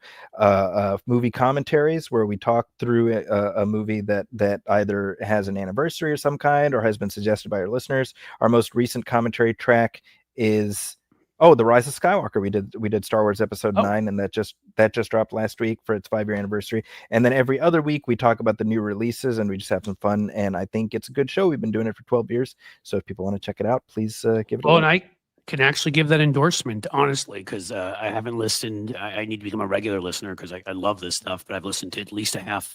movie commentaries where we talk through a movie that either has an anniversary of some kind or has been suggested by our listeners. Our most recent commentary track is The Rise of Skywalker. We did Star Wars Episode 9, and that just dropped last week for its 5-year anniversary. And then every other week we talk about the new releases, and we just have some fun. And I think it's a good show. We've been doing it for 12 years. So if people want to check it out, please give it a look. And I can actually give that endorsement, honestly, because I haven't listened. I need to become a regular listener because I love this stuff, but I've listened to at least a half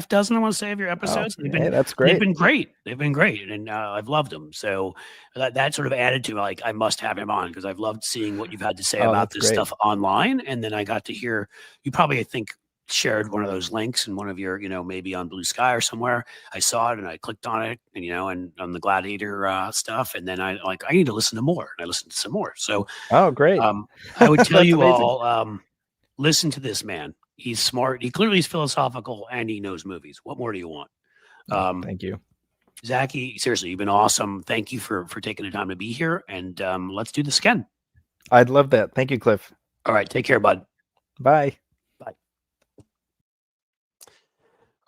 dozen, I want to say, of your episodes. That's great. They've been great. They've been great. And I've loved them. So that sort of added to, like, I must have him on because I've loved seeing what you've had to say about this stuff online. And then I got to hear, you probably, I think, shared one of those links in one of your, maybe on Blue Sky or somewhere. I saw it and I clicked on it, and and on the Gladiator stuff, and then I need to listen to more, and I listened to some more. So great. I would tell you all, listen to this man. He's smart. He clearly is philosophical, and he knows movies. What more do you want? Thank you, Zaki. Seriously, you've been awesome. Thank you for taking the time to be here, and let's do this again. I'd love that. Thank you, Cliff. All right, take care, bud. Bye.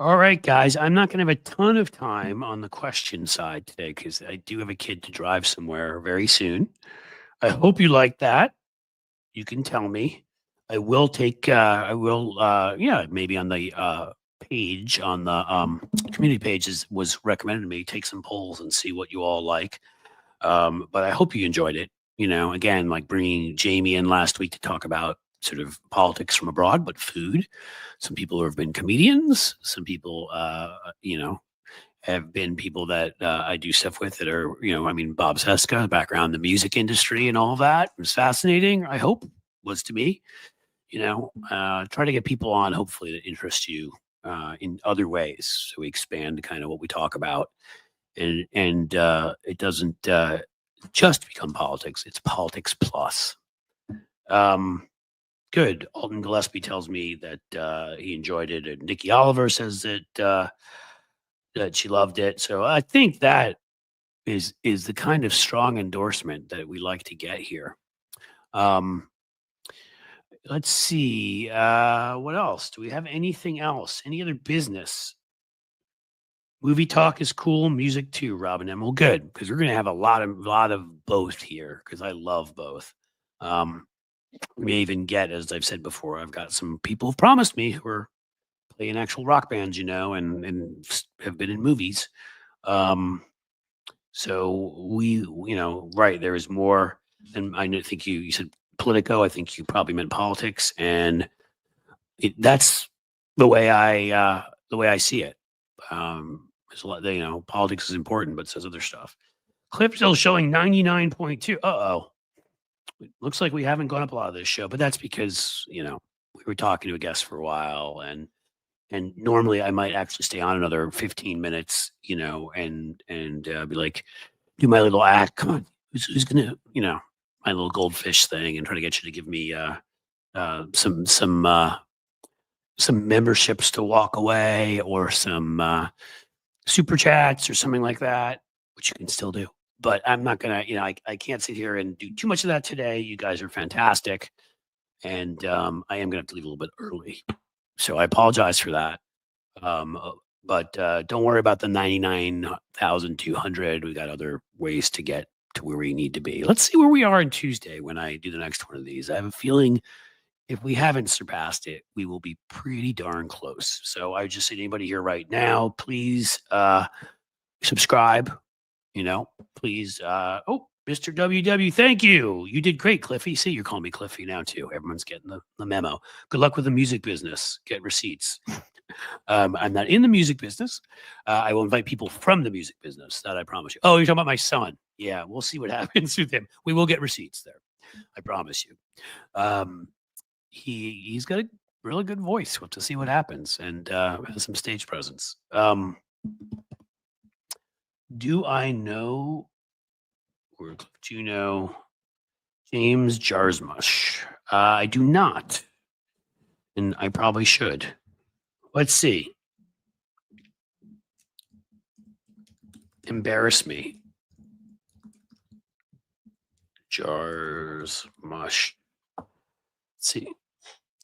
All right, guys, I'm not going to have a ton of time on the question side today because I do have a kid to drive somewhere very soon. I hope you like that. You can tell me. I will take, maybe on the page, on the community pages was recommended to me, take some polls and see what you all like. But I hope you enjoyed it. Again, like bringing Jamie in last week to talk about sort of politics from abroad, but food. Some people who have been comedians, some people, have been people that I do stuff with that are, I mean, Bob Seska, background in the music industry and all that. It was fascinating. I hope was to me, try to get people on, hopefully, that interest you in other ways. So we expand kind of what we talk about. And it doesn't just become politics. It's politics plus. Good. Alton Gillespie tells me that he enjoyed it, and Nikki Oliver says that she loved it. So I think that is the kind of strong endorsement that we like to get here. Let's see. What else? Do we have anything else? Any other business? Movie talk is cool. Music too, Robin M. Well, good, because we're going to have a lot of both here, because I love both. We may even get, as I've said before, I've got some people who've promised me who are playing actual rock bands, and have been in movies. So we, right, there is more. And I think you said Politico. I think you probably meant politics, and that's the way I see it. There's a lot, politics is important, but says other stuff. Clip still showing 99.2. It looks like we haven't gone up a lot of this show, but that's because, we were talking to a guest for a while, and normally I might actually stay on another 15 minutes, and be like, do my little act. Come on, who's gonna, my little goldfish thing, and try to get you to give me some memberships to walk away, or some super chats or something like that, which you can still do. But I'm not gonna, I can't sit here and do too much of that today. You guys are fantastic, and I am gonna have to leave a little bit early, so I apologize for that. But don't worry about the 99,200. We got other ways to get to where we need to be. Let's see where we are on Tuesday when I do the next one of these. I have a feeling if we haven't surpassed it, we will be pretty darn close. So I just say to anybody here right now, please subscribe. Please. Mr. WW, thank you. You did great, Cliffy. See, you're calling me Cliffy now too. Everyone's getting the memo. Good luck with the music business. Get receipts. I'm not in the music business. I will invite people from the music business. That I promise you. Oh, you're talking about my son. Yeah, we'll see what happens with him. We will get receipts there. I promise you. He's got a really good voice. We'll have to see what happens, and has some stage presence. Do I know, or do you know James Jarsmush? I do not, and I probably should. Let's see. Embarrass me. Jarsmush. Let's see.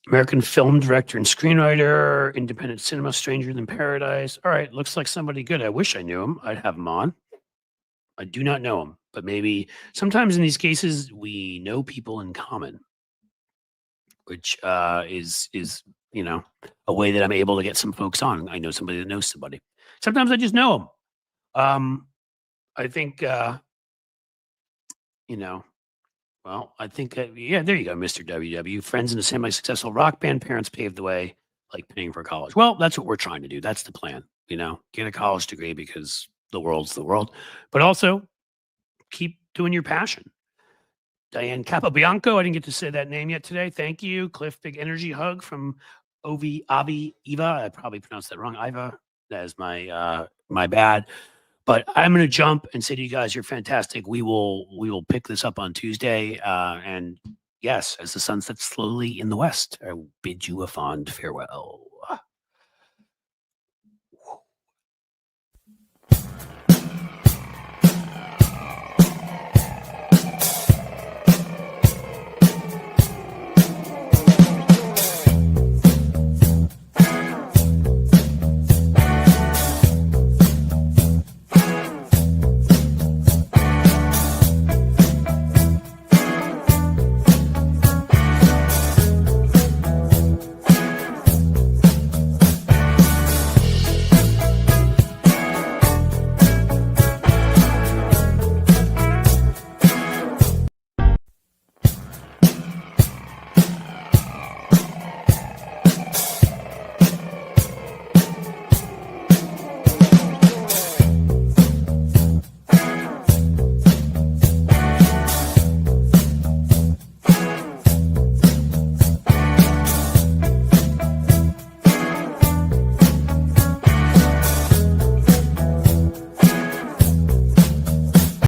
American film director and screenwriter, independent cinema, Stranger Than Paradise. All right, looks like somebody good. I wish I knew him. I'd have him on. I do not know him, but maybe sometimes in these cases we know people in common, which is a way that I'm able to get some folks on. I know somebody that knows somebody. Sometimes I just know them. I think well, I think, yeah, there you go, Mr. WW. Friends in a semi-successful rock band, parents paved the way, like paying for college. Well, that's what we're trying to do. That's the plan, get a college degree because the world's the world, but also keep doing your passion. Diane Capobianco, I didn't get to say that name yet today. Thank you. Cliff, big energy hug from Avi Eva. I probably pronounced that wrong. Iva, that is my bad. But I'm going to jump and say to you guys, you're fantastic. We will pick this up on Tuesday. And yes, as the sun sets slowly in the west, I bid you a fond farewell.